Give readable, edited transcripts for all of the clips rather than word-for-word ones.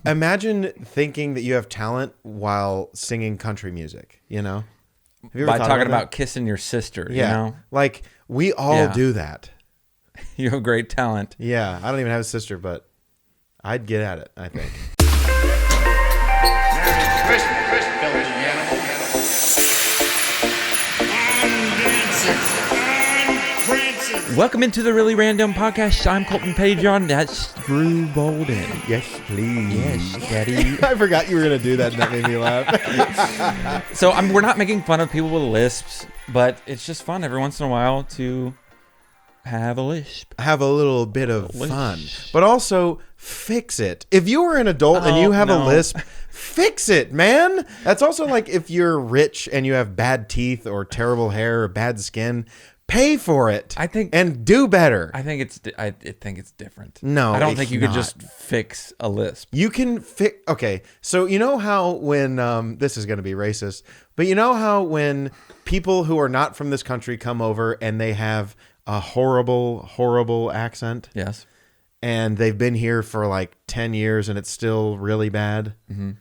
Imagine thinking that you have talent while singing country music, you know? Have you ever By thought talking about about kissing your sister, yeah. you know? Like, we all do that. You have great talent. Yeah. I don't even have a sister, but I'd get at it, I think. Merry Christmas, village animal. Welcome into the Really Random Podcast. I'm Colton Pajon. That's Drew Bolden. Yes, please. Yes, Daddy. I forgot you were going to do that, and that made me laugh. So we're not making fun of people with lisps, but it's just fun every once in a while to have a lisp. Have a little bit of fun, but also fix it. If you were an adult and you have a lisp, fix it, man. That's also like if you're rich and you have bad teeth or terrible hair or bad skin, pay for it. I think and do better. I think it's different. No, I don't think you could not. just fix a lisp. You can fix. Okay, so you know how when this is going to be racist, but you know how when people who are not from this country come over and they have a horrible accent. Yes. And they've been here for like 10 years and it's still really bad. Mm-hmm.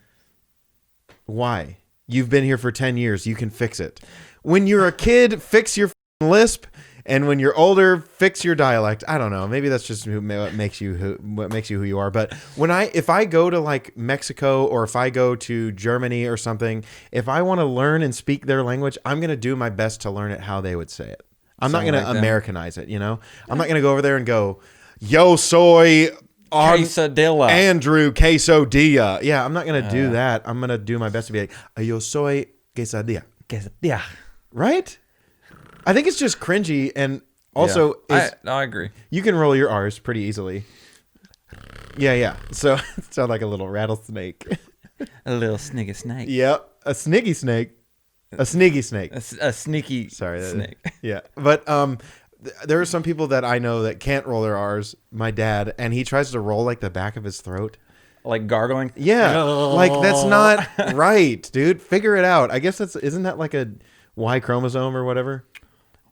Why? You've been here for 10 years. You can fix it. When you're a kid, fix your lisp. And when you're older, fix your dialect. I don't know. Maybe that's just what makes you who you are. But if I go to like Mexico or if I go to Germany or something, if I want to learn and speak their language, I'm going to do my best to learn it how they would say it. I'm not going to Americanize it, you know? I'm not going to go over there and go, yo soy quesadilla. Andrew quesadilla. Yeah, I'm not going to do that. I'm going to do my best to be like, yo soy quesadilla. Quesadilla. Right? I think it's just cringy, and also I agree. You can roll your R's pretty easily. Yeah. So it sounds like a little rattlesnake. A little sniggy snake. Yep, a sniggy snake. A sniggy snake. A sneaky snake. Yeah. But there are some people that I know that can't roll their R's. My dad, and he tries to roll like the back of his throat. Like gargling? Yeah. Like that's not right, dude. Figure it out. I guess isn't that like a Y chromosome or whatever?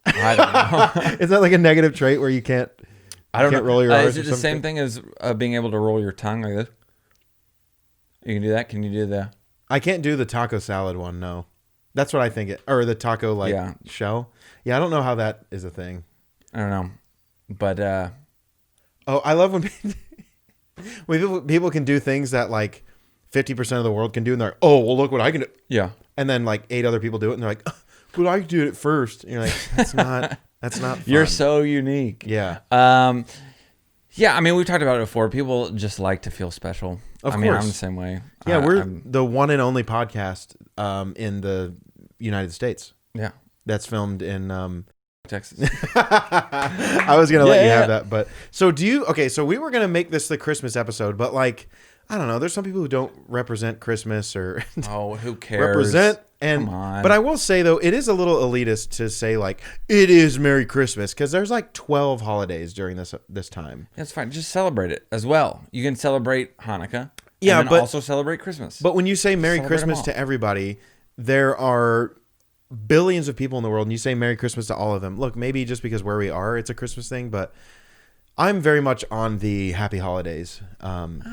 I don't know. Is that like a negative trait where you can't roll your R's? Is it the same thing as being able to roll your tongue like this? You can do that? Can you do the... I can't do the taco salad one, no. That's what I think or the taco shell. Yeah, I don't know how that is a thing. I don't know. But I love when people can do things that like 50% of the world can do, and they're like, oh, well, look what I can do. Yeah. And then like 8 other people do it, and they're like, but I did it first. And you're like, that's not fun. You're so unique. Yeah. Yeah, I mean, we've talked about it before. People just like to feel special. Of course. mean, I'm the same way. Yeah, we're the one and only podcast in the United States. Yeah. That's filmed in Texas. I was going to let you have that. But so so we were going to make this the Christmas episode, but like, I don't know. There's some people who don't represent Christmas or who cares? Represent. And come on. But I will say though, it is a little elitist to say like it is Merry Christmas because there's like 12 holidays during this time. That's fine. Just celebrate it as well. You can celebrate Hanukkah. Yeah, and but also celebrate Christmas. But when you say Merry Celebrate Christmas them all. to everybody, there are billions of people in the world, and you say Merry Christmas to all of them. Look, maybe just because where we are, it's a Christmas thing, but I'm very much on the Happy Holidays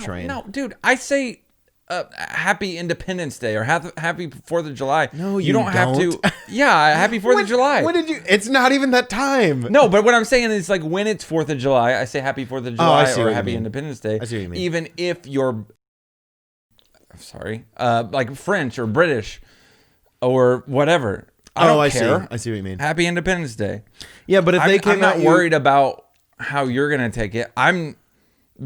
train. No, dude, I say Happy Independence Day or Happy 4th of July. No, you don't have to. Yeah, Happy 4th of July. When did you? It's not even that time. No, but what I'm saying is like when it's 4th of July, I say Happy 4th of July I see or what you Happy mean. Independence Day. I see what you mean. Even if you're, like French or British or whatever. I don't care. I see what you mean. Happy Independence Day. Yeah, but if they came I'm not at worried about how you're gonna take it. I'm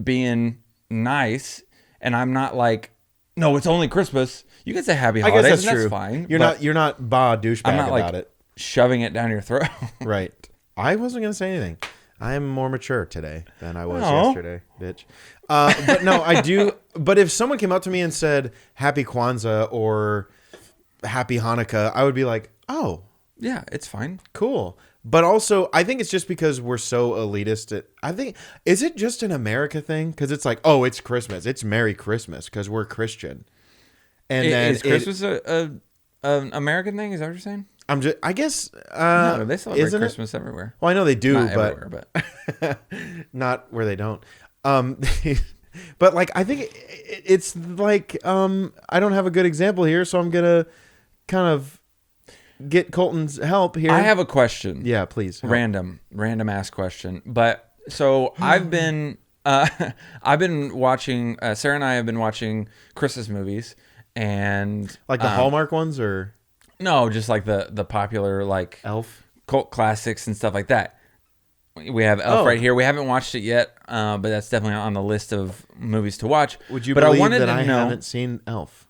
being nice, and I'm not like, no, it's only Christmas. You can say Happy I Holidays. guess that's and true. Fine. You're not douchebag I'm not about like it. shoving it down your throat. Right. I wasn't gonna say anything. I am more mature today than I was Aw. yesterday, bitch. But no, I do. But if someone came up to me and said Happy Kwanzaa or Happy Hanukkah, I would be like, oh, Yeah, it's fine. cool. But also, I think it's just because we're so elitist. Is it just an America thing? Because it's like, oh, it's Christmas. It's Merry Christmas because we're Christian. And then Is Christmas an American thing? Is that what you're saying? I guess. No, they celebrate isn't Christmas everywhere. Well, I know they do, Not but everywhere, but not where they don't. But like, I think it's like, I don't have a good example here, so I'm gonna kind of get Colton's help here. I have a question. Yeah, please. Help. Random ass question. But so I've been watching. Sarah and I have been watching Christmas movies, and Like the Hallmark ones, or no, just like the popular like Elf. cult classics and stuff like that. We have Elf right here. We haven't watched it yet, but that's definitely on the list of movies to watch. Would you but believe I wanted that to I know, haven't seen Elf?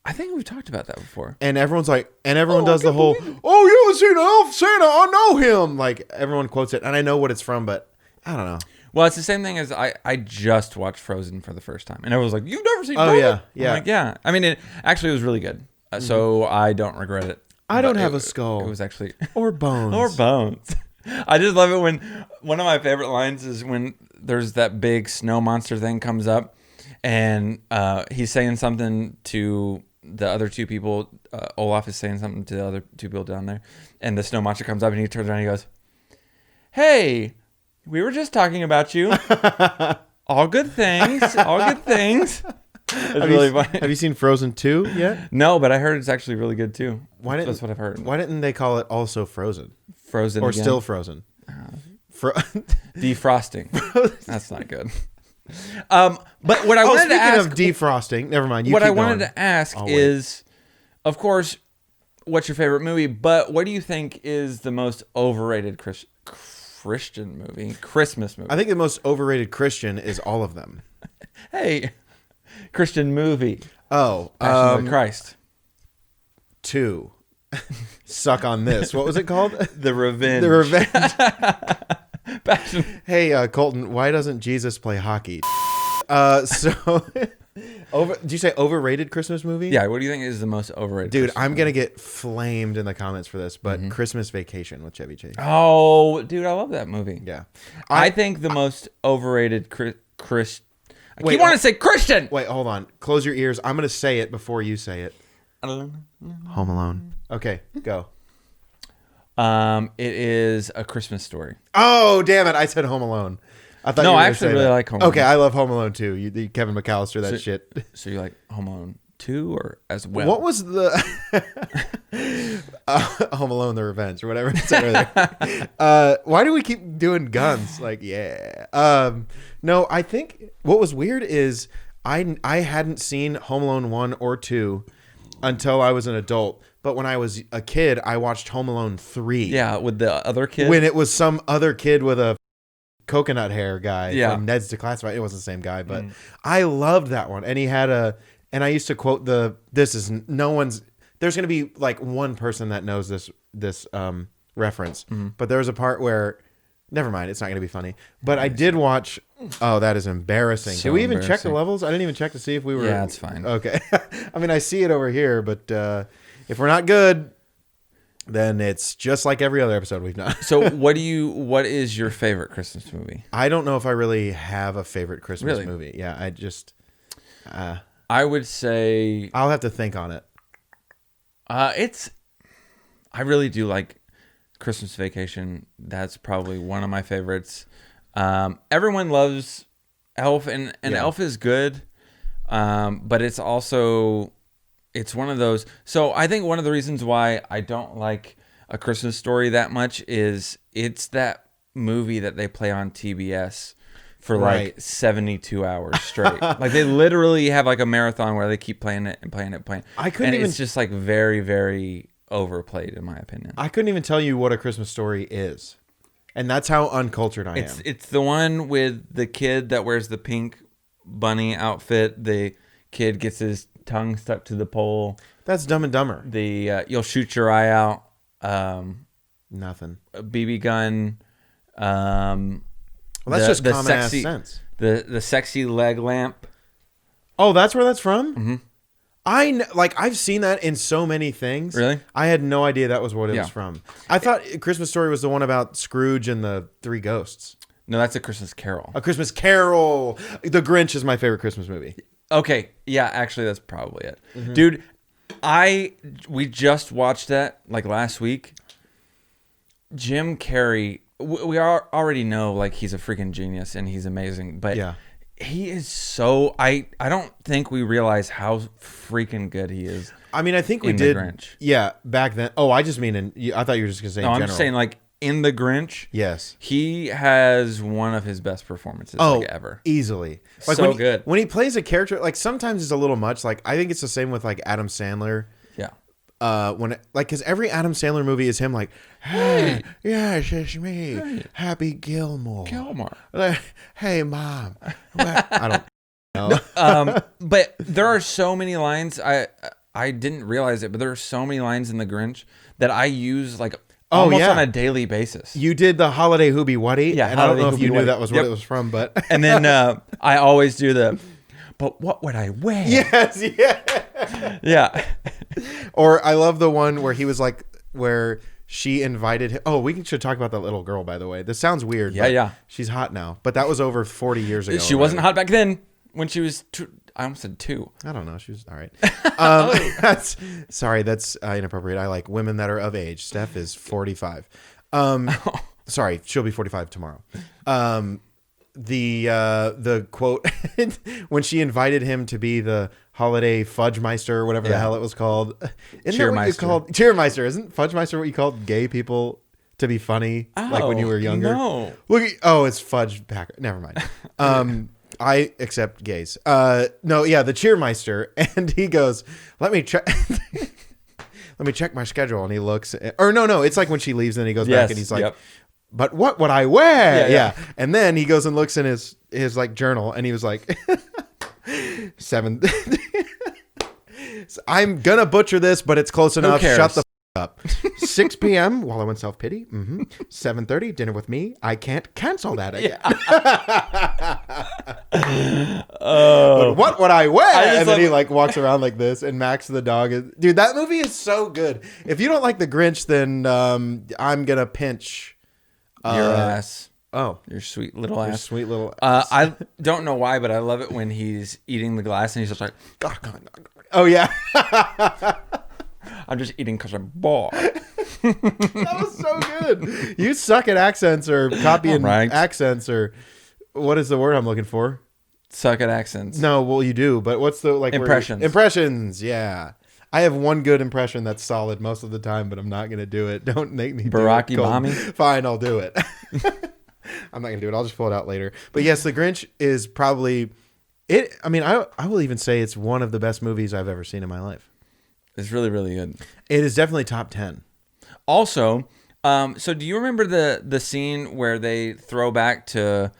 I think we've talked about that before. And everyone's like, and everyone does the whole, "Oh, you haven't seen Elf, Santa? I know him." Like everyone quotes it, and I know what it's from, but I don't know. Well, it's the same thing as I just watched Frozen for the first time, and everyone was like, "You've never seen Oh, Frozen?" yeah, yeah. I'm like, yeah. I mean, it was really good, so I don't regret it. I don't But have a skull. It was actually Or bones. or bones. I just love it when one of my favorite lines is when there's that big snow monster thing comes up, and he's saying something to the other two people. Olaf is saying something to the other two people down there, and the snow monster comes up, and he turns around and he goes, "Hey, we were just talking about you. All good things. All good things." It's really funny. Have you seen Frozen 2 yet? No, but I heard it's actually really good too. That's what I've heard. Why didn't they call it also Frozen? Frozen Or again? still Frozen? Defrosting. That's not good. But what I wanted to ask, of defrosting, never mind. I wanted to ask I'll wait. is, of course, what's your favorite movie? But what do you think is the most overrated Christian movie, Christmas movie? I think the most overrated Christian is all of them. Hey, Christian movie. Oh, Passion of the Christ. 2. Suck on this. What was it called? The Revenge. The Revenge. Passion. Hey, Colton, why doesn't Jesus play hockey? So, did you say overrated Christmas movie? Yeah, what do you think is the most overrated? Dude, Christmas I'm going to get flamed in the comments for this, but Christmas Vacation with Chevy Chase. Oh, dude, I love that movie. Yeah. I think the most overrated Christian. I Wait, keep wanting to say Christian. Wait, hold on. Close your ears. I'm going to say it before you say it. Home Alone. Okay, go. It is A Christmas Story. Oh, damn it. I said Home Alone. I thought No, you were I gonna actually say really that. like Home Alone. Okay, I love Home Alone too. You Kevin McAllister, that shit. So you like Home Alone 2 or as well? What was the Home Alone: The Revenge or whatever it said earlier? Why do we keep doing guns? Like, yeah. No, I think what was weird is I hadn't seen Home Alone 1 or 2 until I was an adult. But when I was a kid, I watched Home Alone 3. Yeah, with the other kid. When it was some other kid with a coconut hair guy Yeah. from Ned's Declassified. It wasn't the same guy, but I loved that one. And he had and I used to quote there's going to be like one person that knows this reference, but there was a part where, never mind, it's not going to be funny. But I did watch, oh, that is embarrassing. So Did we even check the embarrassing. levels? I didn't even check to see if we were. Yeah, it's fine. Okay. I mean, I see it over here, but if we're not good, then it's just like every other episode we've done. So what is your favorite Christmas movie? I don't know if I really have a favorite Christmas Really? movie. Yeah, I just I would say I'll have to think on it. I really do like Christmas Vacation. That's probably one of my favorites. Everyone loves Elf, and Yeah. Elf is good, but it's one of those. So I think one of the reasons why I don't like A Christmas Story that much is it's that movie that they play on TBS for like Right. 72 hours straight. Like they literally have like a marathon where they keep playing it and playing it and playing. I couldn't and even- It's just like very, very overplayed in my opinion. I couldn't even tell you what A Christmas Story is. And that's how uncultured I am. It's the one with the kid that wears the pink bunny outfit. The kid gets his tongue stuck to the pole. That's Dumb and Dumber. The you'll shoot your eye out. Nothing. A BB gun. Well, that's just common ass sense. The sexy leg lamp. Oh, that's where that's from? Mm-hmm. I've seen that in so many things. Really? I had no idea that was what it Yeah. was from. I thought Christmas Story was the one about Scrooge and the three ghosts. No, that's A Christmas Carol. A Christmas Carol. The Grinch is my favorite Christmas movie. Okay, yeah, actually, that's probably it, Mm-hmm. dude. We just watched that like last week. Jim Carrey, we already know like he's a freaking genius and he's amazing, but Yeah. He is so I don't think we realize how freaking good he is. I mean, I think we in did. The Grinch. Yeah, back then. Oh, I just mean I thought you were just gonna say. No, in I'm general. just saying like in The Grinch. Yes. He has one of his best performances like ever. Easily. Like So good. When he plays a character, like sometimes it's a little much. Like I think it's the same with like Adam Sandler. Yeah. Because every Adam Sandler movie is him like, hey, yes, it's me, Happy Gilmore. Hey, Mom. I don't know. But there are so many lines. I didn't realize it, but there are so many lines in The Grinch that I use like almost on a daily basis. You did the Holiday Hoobie Wuddy, Yeah, and I don't know if Holiday you Hoobie knew Wuddy. that was what it was from, but And then I always do but what would I wear? yes, yeah. Yeah. Or I love the one where he was like, where she invited him. Oh, we should talk about that little girl, by the way. This sounds weird. Yeah, but yeah. She's hot now, but that was over 40 years ago. She wasn't hot back then when she was I almost said 2. I don't know. She was all right. That's inappropriate. I like women that are of age. Steph is 45. Sorry, she'll be 45 tomorrow. The quote when she invited him to be the holiday Fudgemeister or whatever the hell it was called. Isn't that what you called Cheermeister? Isn't Fudgemeister what you called gay people to be funny like when you were younger? No. Look, it's Fudge Packer. Never mind. I accept gays. No, yeah, the Cheermeister, and he goes, "Let me check." Let me check my schedule, and he looks. No, it's like when she leaves, and then he goes back, and he's like, "But what would I wear?" Yeah. And then he goes and looks in his like journal, and he was like, 7. I'm gonna butcher this, but it's close enough. cares? Shut the up. 6 p.m. Wallow in self pity. 7:30 dinner with me. I can't cancel that again. But what would I wear? And then he like walks around like this, and Max the dog is. Dude, that movie is so good. If you don't like The Grinch, then I'm gonna pinch your ass. Oh, Your sweet little ass. sweet little. Ass. I don't know why, but I love it when he's eating the glass and he's just like, Oh yeah. I'm just eating because I'm bored. That was so good. You suck at accents or copying accents or what is the word I'm looking for? Suck at accents. No, well you do, but what's the like impressions? Impressions, yeah. I have one good impression that's solid most of the time, but I'm not gonna do it. Don't make me Barack do it. Obama? Fine, I'll do it. I'm not gonna do it. I'll just pull it out later. But yes, The Grinch is probably it. I mean, I will even say it's one of the best movies I've ever seen in my life. It's really, really good. It is definitely top 10. Also, so do you remember the scene where they throw back to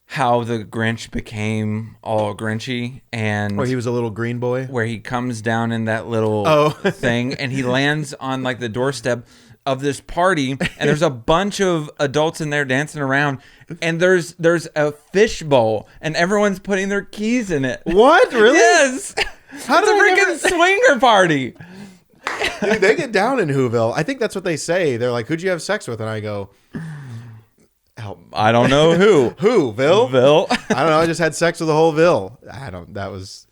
how the Grinch became all Grinchy and Where he was a little green boy? where he comes down in that little thing and he lands on like the doorstep of this party and there's a bunch of adults in there dancing around and there's a fish bowl and everyone's putting their keys in it. What? Really? Yes. How It's a freaking swinger party. Dude, they get down in Whoville. I think that's what they say. They're like, "Who'd you have sex with?" And I go, "Help! I don't know who. Whoville? Ville. I don't know. I just had sex with the whole Ville. That was,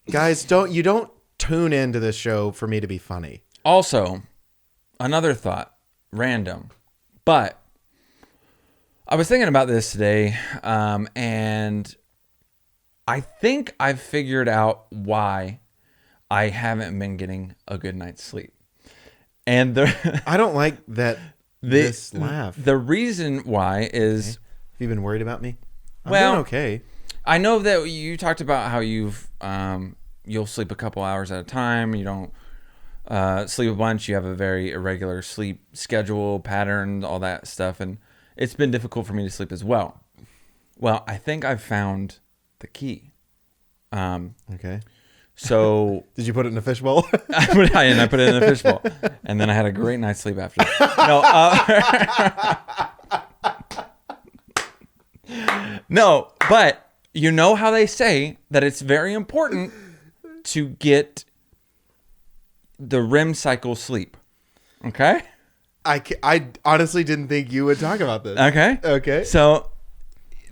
guys. Don't tune into this show for me to be funny. Also, another thought, random, but I was thinking about this today, and I think I've figured out why I haven't been getting a good night's sleep. And I don't like that. This laugh. The reason why is, Have you been worried about me? I'm well, doing okay. I know that you talked about how you'll sleep a couple hours at a time. You don't sleep a bunch. You have a very irregular sleep schedule, pattern, all that stuff. And it's been difficult for me to sleep as well. Well, I think I've found the key. Okay. So Did you put it in a fishbowl? I put it in a fishbowl, and then I had a great night's sleep after that. No, but you know how they say that it's very important to get the REM cycle sleep. Okay? I honestly didn't think you would talk about this. Okay. So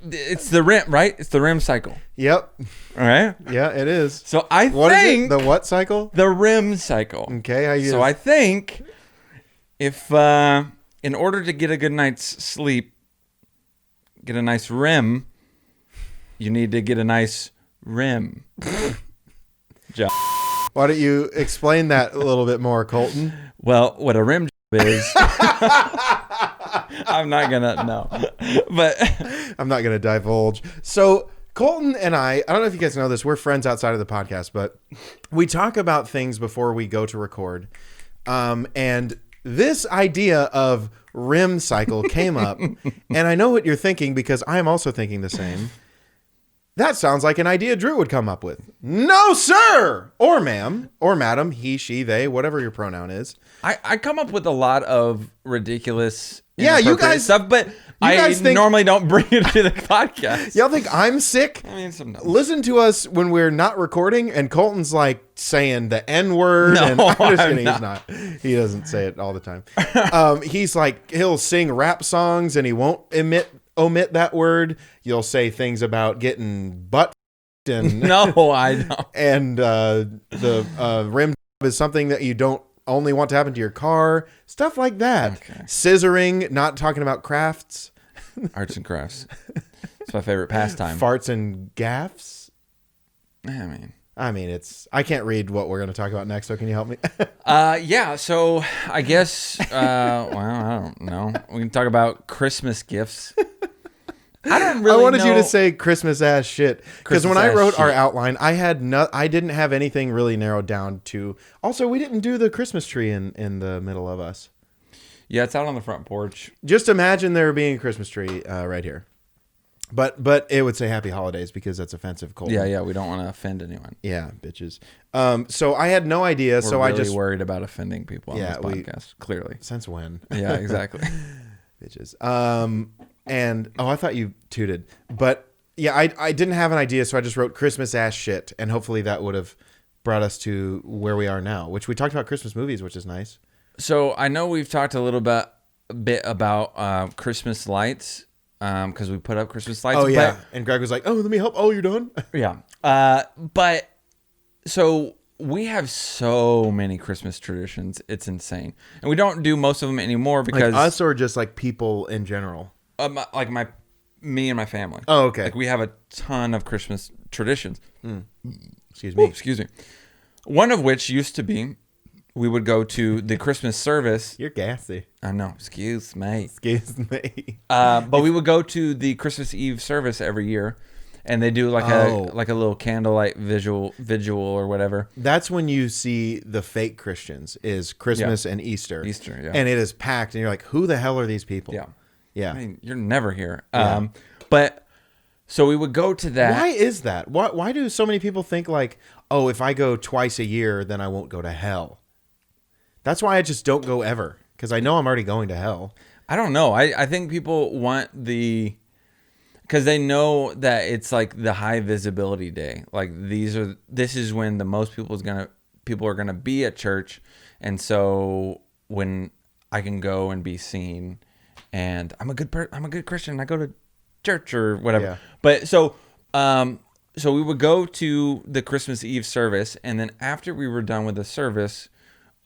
it's the REM, right? It's the REM cycle. Yep. All right? Yeah, it is. So I What is think it? The what cycle? the REM cycle. Okay. So I think if in order to get a good night's sleep, get a nice REM, you need to get a nice rim. Job. Why don't you explain that a little bit more, Colton? Well, what a rim job is, I'm not gonna know, but I'm not gonna divulge. So Colton and I don't know if you guys know this, we're friends outside of the podcast, but we talk about things before we go to record. And this idea of rim cycle came up, and I know what you're thinking because I am also thinking the same. That sounds like an idea Drew would come up with. No, sir! Or ma'am, or madam, he, she, they, whatever your pronoun is. I come up with a lot of ridiculous, Yeah, you inappropriate guys- stuff, but guys think- normally don't bring it to the podcast. Y'all think I'm sick? I mean, sometimes. Listen to us when we're not recording, and Colton's like saying the N word. No, and I'm just I'm kidding. He's not. He doesn't say it all the time. He's like, he'll sing rap songs and he won't omit that word. You'll say things about getting butt and No, I don't. and the rim is something that you don't only want to happen to your car. Stuff like that. Okay. Scissoring, not talking about crafts. Arts and crafts. It's my favorite pastime. Farts and gaffs. I mean, it's I can't read what we're going to talk about next, so can you help me? yeah. So I guess, well, I don't know. We can talk about Christmas gifts. I don't really. I wanted you know- to say Christmas ass shit because when I Christmas ass wrote our shit. outline, I didn't have anything really narrowed down to. Also, we didn't do the Christmas tree in the middle of us. Yeah, it's out on the front porch. Just imagine there being a Christmas tree right here, but it would say Happy Holidays because that's offensive. Colton. Yeah. We don't want to offend anyone. Yeah, bitches. So I had no idea. We're so really I just worried about offending people on Yeah, this podcast. Clearly. since when? Yeah, exactly. Bitches. And I thought you tooted, but yeah, I didn't have an idea, so I just wrote Christmas ass shit, and hopefully that would have brought us to where we are now, which we talked about Christmas movies, which is nice. So I know we've talked a little bit about Christmas lights because we put up Christmas lights. Oh yeah, and Greg was like, "Oh, let me help." Oh, you're done. Yeah. But so we have so many Christmas traditions. It's insane. And we don't do most of them anymore because Like us or just like people in general. Me and my family. Oh, okay. Like we have a ton of Christmas traditions. Excuse me. Ooh, excuse me. One of which used to be we would go to the Christmas service. You're gassy. I know. Excuse me. Excuse me. But we would go to the Christmas Eve service every year, and they do like a little candlelight vigil or whatever. That's when you see the fake Christians is Christmas and Easter. Easter, yeah. And it is packed, and you're like, "Who the hell are these people?" Yeah. Yeah. I mean, you're never here. Yeah. But so we would go to that. Why is that? Why do so many people think like, oh, if I go twice a year, then I won't go to hell? That's why I just don't go ever, because I know I'm already going to hell. I don't know. I think people want because they know that it's like the high visibility day. Like this is when the most people are gonna be at church, and so when I can go and be seen, and I'm a good Christian. I go to church or whatever. Yeah. But so we would go to the Christmas Eve service, and then after we were done with the service,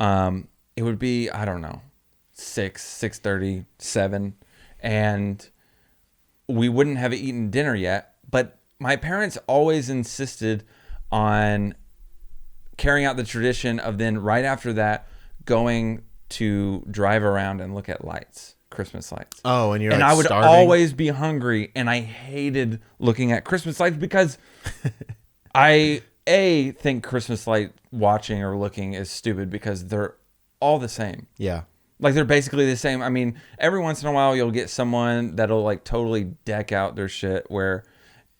it would be, I don't know, 6:30, 7, and we wouldn't have eaten dinner yet. But my parents always insisted on carrying out the tradition of then right after that going to drive around and look at lights. Christmas lights. Oh, and you're and like I would starving? always be hungry, and I hated looking at Christmas lights because I think Christmas light watching or looking is stupid because they're all the same. Yeah. Like they're basically the same. I mean, every once in a while you'll get someone that'll like totally deck out their shit where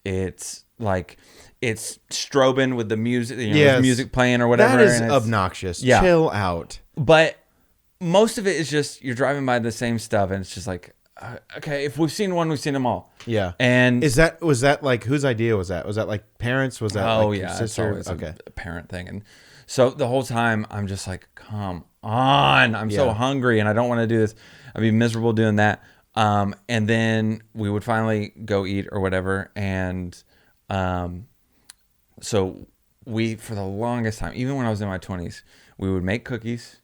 it's like it's strobing with the music, with music playing or whatever. That is and it's obnoxious. Yeah. Chill out. But most of it is just you're driving by the same stuff, and it's just like, okay, if we've seen one, we've seen them all. Yeah. And was that like whose idea was that? Was that like parents? Was that like your it's sister? always Okay. a parent thing. And so the whole time I'm just like, come on, I'm so Yeah. hungry and I don't want to do this. I'd be miserable doing that. And then we would finally go eat or whatever. And so we, for the longest time, even when I was in my 20s, we would make cookies.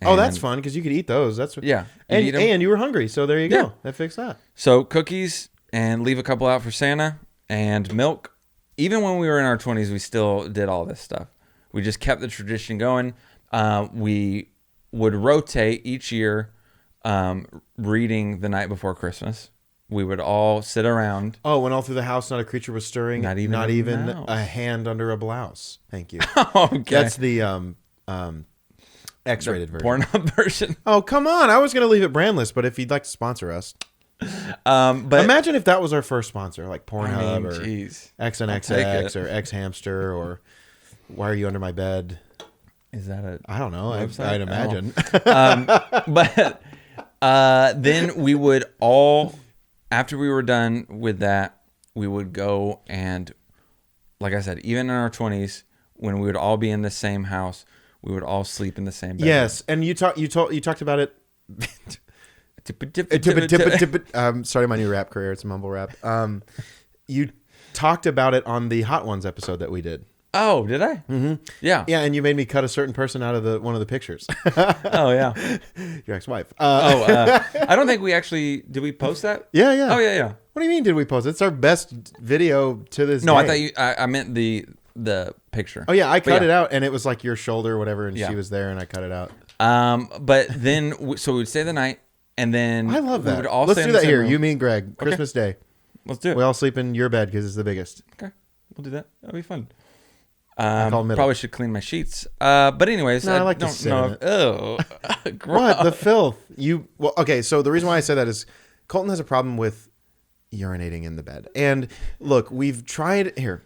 Oh, that's fun because you could eat those. That's what, Yeah. and You'd eat 'em. and you were hungry, so there you Yeah. go. That fixed that. So cookies and leave a couple out for Santa. and milk. Even when we were in our 20s, we still did all this stuff. We just kept the tradition going. We would rotate each year reading the night before Christmas. We would all sit around. Oh, when all through the house not a creature was stirring, not even a hand under a blouse. Thank you. Okay. That's the X-rated version. Pornhub version. Oh, come on. I was going to leave it brandless, but if you'd like to sponsor us. But imagine if that was our first sponsor, like Pornhub or geez. XNXX or X Hamster or Why Are You Under My Bed? Is that a I don't know. website? I'd imagine. But then we would all, after we were done with that, we would go and, like I said, even in our 20s, when we would all be in the same house, we would all sleep in the same bed. Yes, and you talked about it. Starting my new rap career. It's a mumble rap. You talked about it on the Hot Ones episode that we did. Oh, did I? Mm-hmm. Yeah. Yeah, and you made me cut a certain person out of one of the pictures. Oh, yeah. Your ex-wife. I don't think we actually... Did we post that? Yeah, yeah. Oh, yeah, yeah. What do you mean did we post it? It's our best video to this No, day. I thought you... I meant the picture. Oh, yeah. I cut it out, and it was like your shoulder or whatever, and Yeah. she was there, and I cut it out. But then... So we would stay the night, and then... I love that. We would all Let's stay do in the that same here. room. You, me, and Greg. Christmas Day. Let's do it. We all sleep in your bed because it's the biggest. Okay. We'll do that. That'll be fun. call middle. Probably should clean my sheets. But anyways, No, I like to don't sit know. in it. Oh, What? The filth. Well, okay, so the reason why I said that is Colton has a problem with urinating in the bed. And look, we've tried here.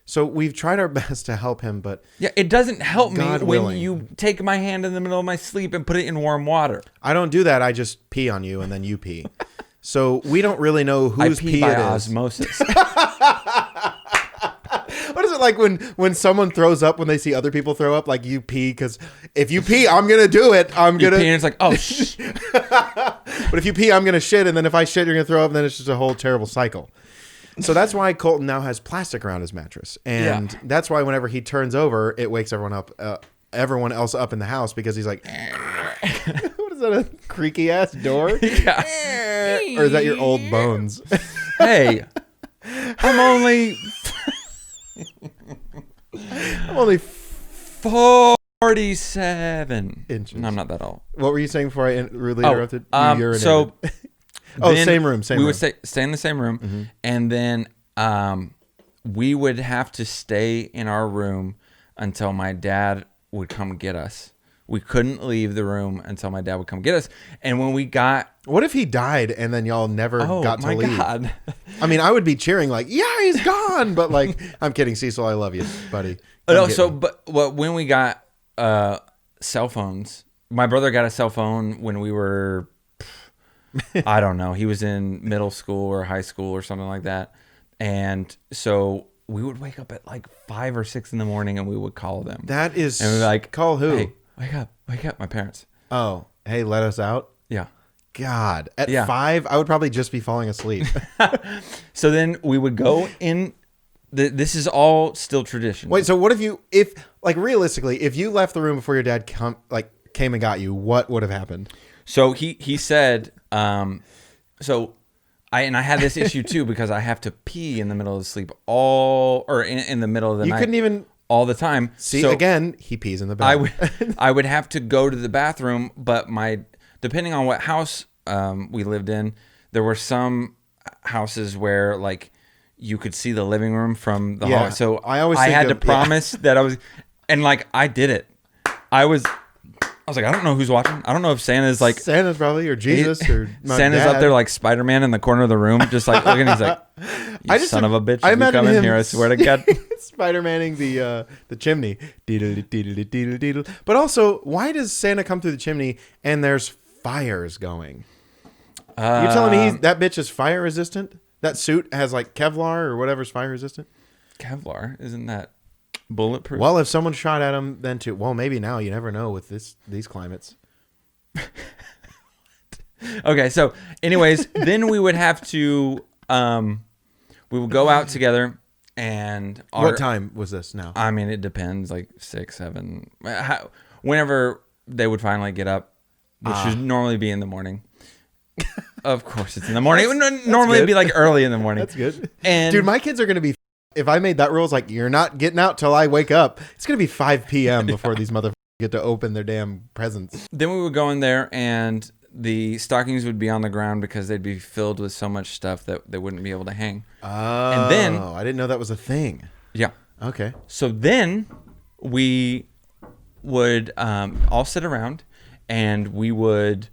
So we've tried our best to help him, but Yeah, it doesn't help God me when willing. you take my hand in the middle of my sleep and put it in warm water. I don't do that. I just pee on you and then you pee. So we don't really know whose I pee pee by it is. osmosis. What is it like when someone throws up when they see other people throw up? Like you pee because if you pee, I'm gonna do it. I'm You gonna. pee and it's like, oh, shh. But if you pee, I'm gonna shit, and then if I shit, you're gonna throw up, and then it's just a whole terrible cycle. So that's why Colton now has plastic around his mattress, and Yeah. that's why whenever he turns over, it wakes everyone else up in the house because he's like, what is that? A creaky ass door? Yeah. Or is that your old bones? Hey, I'm only 47 Inches. No, I'm not that old. What were you saying before I rudely interrupted? You urinated. So then same room. we would stay in the same room, Mm-hmm. and then we would have to stay in our room until my dad would come get us. We couldn't leave the room until my dad would come get us. And when we got... What if he died and then y'all never got to leave? Oh, my God. I mean, I would be cheering like, yeah, he's gone. But like, I'm kidding, Cecil. I love you, buddy. No, so, but when we got cell phones, my brother got a cell phone when we were, I don't know, he was in middle school or high school or something like that. And so we would wake up at like 5 or 6 in the morning and we would call them. That is... And we'd be like, call who? Hey, wake up, my parents. Oh, hey, let us out. Yeah. God, at Yeah. 5, I would probably just be falling asleep. So then we would go in. This is all still tradition. Wait, so what if like realistically, if you left the room before your dad came and got you, what would have happened? So he said, I had this issue too because I have to pee in the middle of the sleep in the middle of the night. You couldn't even all the time. see So again. He pees in the bed. I would have to go to the bathroom, but depending on what house we lived in, there were some houses where like you could see the living room from the hall. So I had to promise that I was, and like I did it. I was like, I don't know who's watching. I don't know if Santa's like Santa's probably or Jesus or my Santa's dad. up there like Spider-Man in the corner of the room, just like looking. He's like, "You son of a bitch! I If you imagine come in him here, I swear to God." Spider-Maning the chimney. Deedle. But also, why does Santa come through the chimney and there's fires going? You're telling me that bitch is fire resistant? That suit has like Kevlar or whatever's fire resistant? Kevlar, isn't that bulletproof? Well, if someone shot at him, then too. Well, maybe now. You never know with these climates. Okay, so anyways, then we would have to we would go out together and What time was this now? I mean, it depends, like 6, 7, whenever they would finally get up, which should normally be in the morning. Of course, it's in the morning. Normally, it'd be like early in the morning. That's good. And dude, my kids are gonna be. If I made that rule, it's like you're not getting out till I wake up. It's gonna be 5 p.m. before these motherfuckers get to open their damn presents. then we would go in there, and the stockings would be on the ground because they'd be filled with so much stuff that they wouldn't be able to hang. Oh, And then I didn't know that was a thing. Yeah. Okay. So then we would all sit around, and we would.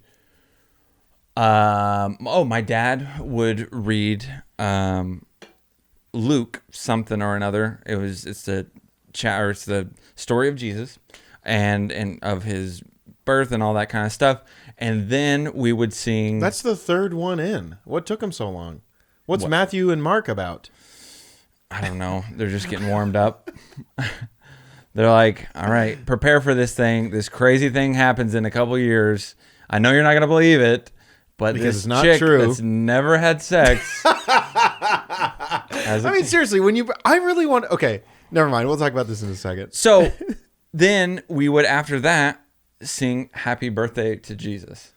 My dad would read Luke something or another. It's the story of Jesus, and of his birth and all that kind of stuff. And then we would sing. That's the third one in. What took him so long? What's Matthew and Mark about? I don't know. They're just getting warmed up. They're like, all right, prepare for this thing. This crazy thing happens in a couple years. I know you're not going to believe it, but Because this it's not chick true. that's never had sex. I mean, seriously, I really want. Okay, never mind. We'll talk about this in a second. So then we would, after that, sing Happy Birthday to Jesus.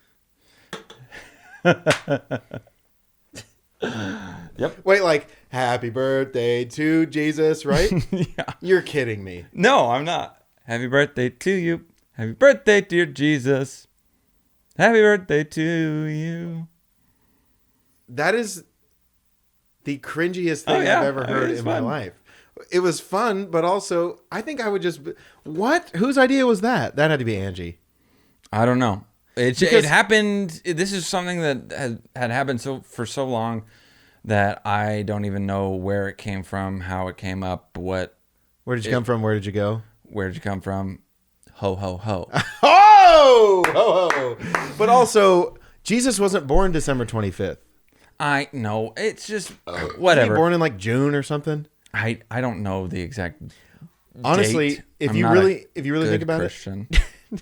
Yep. Wait, like Happy Birthday to Jesus, right? Yeah. You're kidding me. No, I'm not. Happy birthday to you. Happy birthday, dear Jesus. Happy birthday to you. That is the cringiest thing yeah. I've ever heard It's in my fun. life. It was fun, but also I think I would just. What? Whose idea was that? That had to be Angie. I don't know. It Because- happened. This is something that had happened for so long that I don't even know where it came from, how it came up, Where did you come from? Where did you go? where did you come from? Ho, ho, ho. Ho! Ho, ho! But also, Jesus wasn't born December 25th. I know. It's just Was he whatever. born in like June or something? I don't know the exact Honestly, date. if I'm you not really a think good about Christian. it,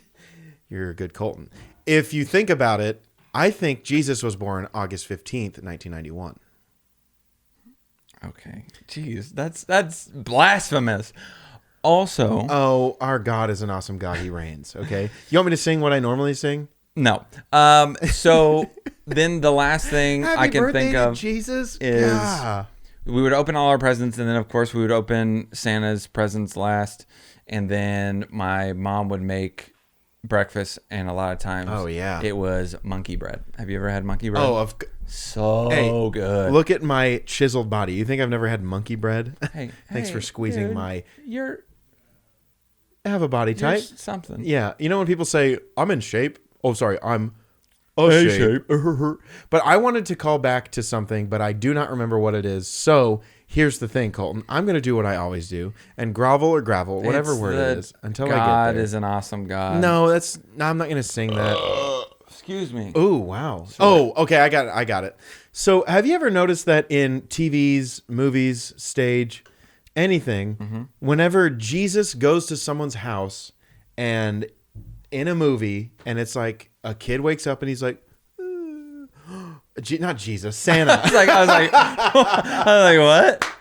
you're a good Colton. If you think about it, I think Jesus was born August 15th, 1991. Okay. Jeez, that's blasphemous. Also, Oh, our God is an awesome God. He reigns. Okay. You want me to sing what I normally sing? no. So then the last thing Happy I can birthday think to of Jesus is yeah. we would open all our presents, and then of course we would open Santa's presents last, and then my mom would make breakfast, and a lot of times it was monkey bread. Have you ever had monkey bread? Oh, so good. Look at my chiseled body. You think I've never had monkey bread? Hey, Thanks for squeezing dude, you're I have a body type. something. Yeah. You know when people say, I'm in shape? Oh, sorry. I'm a shape. But I wanted to call back to something, but I do not remember what it is. So here's the thing, Colton. I'm going to do what I always do and grovel or gravel, whatever It's word it that is, until I God get there. is an awesome God. No, I'm not going to sing that. Excuse me. Oh, wow. Oh, okay. I got it. So have you ever noticed that in TVs, movies, stage, anything, whenever Jesus goes to someone's house and in a movie, and it's like a kid wakes up and he's like, not Jesus, Santa. I was like, what?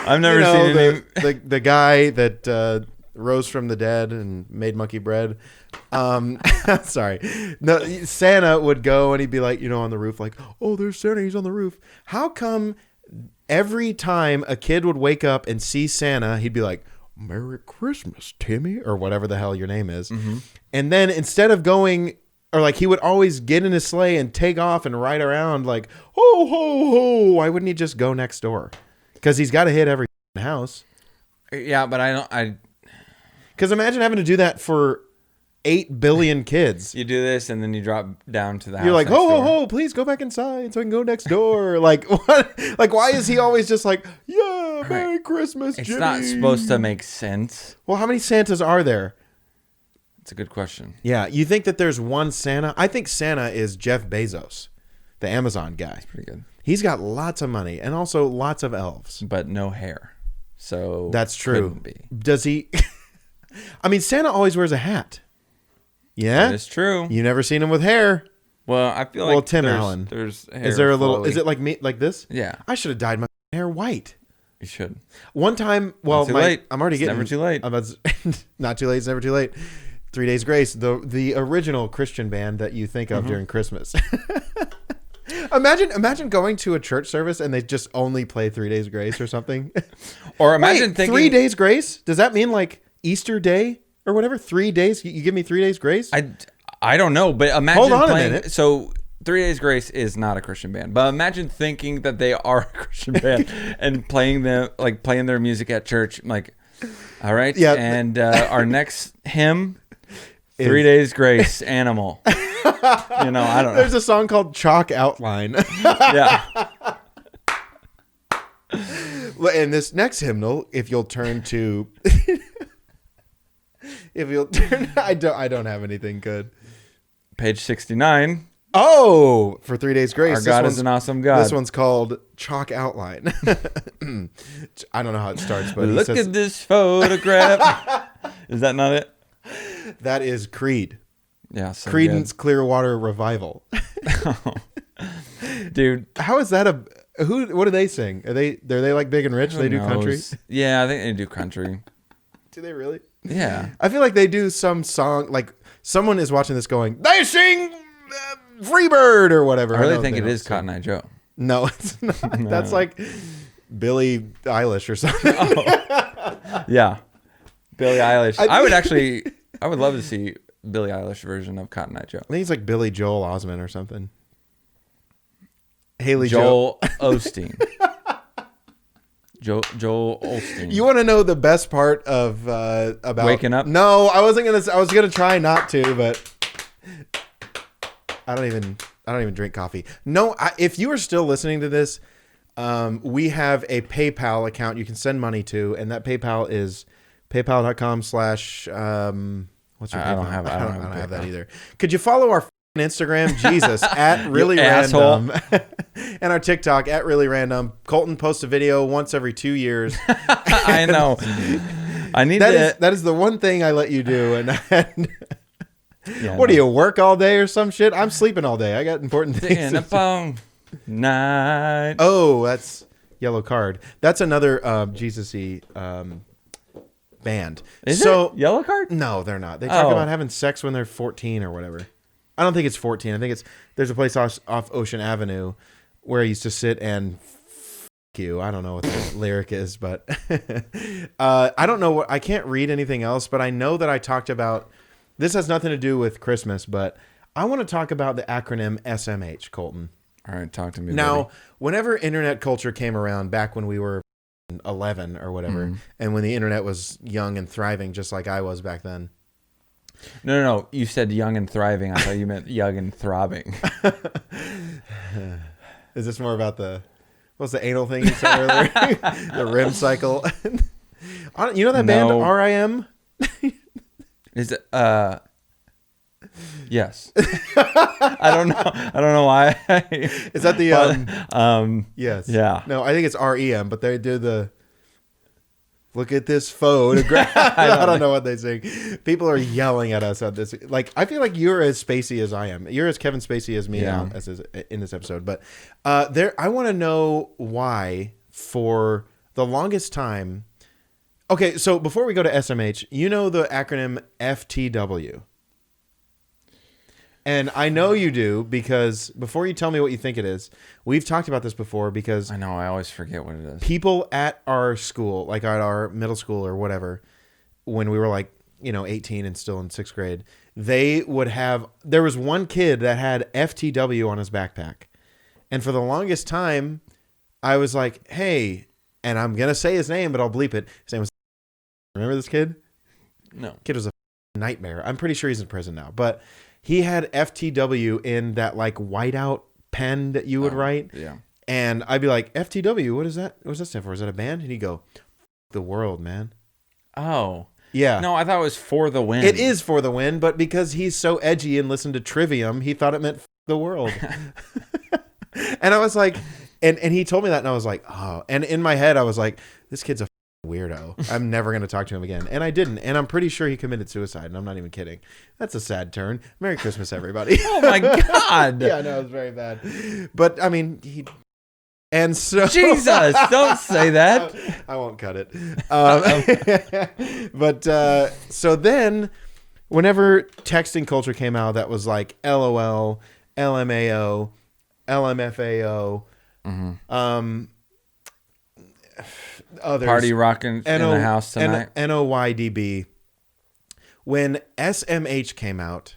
I've never seen any. the guy that rose from the dead and made monkey bread. Sorry. No, Santa would go and he'd be like, on the roof, like, oh, there's Santa. He's on the roof. How come every time a kid would wake up and see Santa, he'd be like, Merry Christmas, Timmy, or whatever the hell your name is. And then instead of going, or like he would always get in his sleigh and take off and ride around like, ho, ho, ho. Why wouldn't he just go next door? Because he's got to hit every house. Yeah, but I Because imagine having to do that for 8 billion kids. you do this and then you drop down to the house. You're like, next ho, ho, door. ho, please go back inside so I can go next door. Like, what? Like, why is he always just like, yeah, Merry Christmas, It's Jimmy. not supposed to make sense. Well, how many Santas are there? It's a good question. Yeah, you think that there's one Santa? I think Santa is Jeff Bezos, the Amazon guy. Pretty good. He's got lots of money and also lots of elves. But no hair. So That's true. couldn't be. Does he? I mean, Santa always wears a hat. Yeah, That is true. you never seen him with hair. Well, I feel like Tim there's, Allen. There's hair Is there a little? flowy. Is it like me, like this? Yeah, I should have dyed my hair white. you should. One time, well, Not too late. I'm already It's getting never too late. Not too late. It's never too late. 3 Days Grace, the original Christian band that you think of during Christmas. Imagine going to a church service and they just only play 3 Days Grace or something. Or imagine Wait, thinking 3 Days Grace? Does that mean like Easter Day or whatever? 3 days? You give me 3 Days Grace? I don't know, but imagine Hold on playing. a minute. So 3 Days Grace is not a Christian band, but imagine thinking that they are a Christian band and playing their music at church. Like, all right, Yeah. and our next hymn, 3 Days Grace, Animal. I don't know. There's a song called Chalk Outline. Yeah. In this next hymnal, if you'll turn to I don't have anything good. Page 69. Oh, for 3 Days Grace. Our God is an awesome God. This one's called Chalk Outline. I don't know how it starts, but Look at this photograph. Is that not it? That is Creed. Yeah. So Creedence Clearwater Revival. Dude. How is that what do they sing? Are they like big and rich? They do country? Yeah, I think they do country. Do they really? Yeah. I feel like they do some song, like someone is watching this going, they sing Freebird or whatever. I really think it is sing. Cotton Eye Joe. No, it's not. No. That's like Billie Eilish or something. Oh. Yeah. Billie Eilish. I would love to see Billie Eilish version of Cotton Eye Joe. I think it's like Billy Joel Osment or something. Haley Joel Osteen. Joel Osteen. You want to know the best part of about waking up? No, I wasn't gonna. I was gonna try not to, but I don't even drink coffee. No, if you are still listening to this, we have a PayPal account you can send money to, and that PayPal is paypal.com/ what's your PayPal? I don't have that either. Could you follow our Instagram, Jesus, at really random, and our TikTok at really random. Colton posts a video once every 2 years. I know. I need that is the one thing I let you do. And yeah, what do you work all day or some shit? I'm sleeping all day. I got important things. In a phone night. Oh, that's Yellow Card. That's another Jesus-y band. Is it Yellow Card? No, they're not. They talk about having sex when they're 14 or whatever. I don't think it's 14. I think there's a place off Ocean Avenue where I used to sit and you. I don't know what the lyric is, but I don't know I can't read anything else, but I know that I talked about, this has nothing to do with Christmas, but I want to talk about the acronym SMH, Colton. All right, talk to me. Now, buddy. whenever internet culture came around back when we were 11 or whatever, and when the internet was young and thriving, just like I was back then. No. You said young and thriving. I thought you meant young and throbbing. Is this more about what's the anal thing you said earlier? The REM cycle. You know that band RIM? Is it? Yes. I don't know why. Is that the yes? Yeah. No, I think it's REM, but they do the look at this photograph. I don't know what they sing. People are yelling at us on this. Like, I feel like you're as spacey as I am. You're as Kevin Spacey as me in this episode. But I want to know why for the longest time. Okay, so before we go to SMH, you know the acronym FTW. And I know you do because before you tell me what you think it is, we've talked about this before because I know I always forget what it is. People at our school, like at our middle school or whatever, when we were like, 18 and still in 6th grade, there was one kid that had FTW on his backpack. And for the longest time, I was like, hey, and I'm going to say his name, but I'll bleep it. His name was, remember this kid? No. Kid was a nightmare. I'm pretty sure he's in prison now, but he had FTW in that like whiteout pen that you would write. Yeah. And I'd be like, FTW, what is that? What does that stand for? Is that a band? And he'd go, the world, man. Oh. Yeah. No, I thought it was For the Win. It is For the Win, but because he's so edgy and listened to Trivium, he thought it meant the world. And I was like, and he told me that, and I was like, oh. And in my head, I was like, this kid's a weirdo. I'm never going to talk to him again. And I didn't. And I'm pretty sure he committed suicide. And I'm not even kidding. That's a sad turn. Merry Christmas, everybody. Oh my God. Yeah, no, it was very bad. But I mean, and so Jesus, don't say that. I won't cut it. But so then whenever texting culture came out, that was like LOL, LMAO, LMFAO, others. Party rocking in the house tonight. NOYDB. When SMH came out,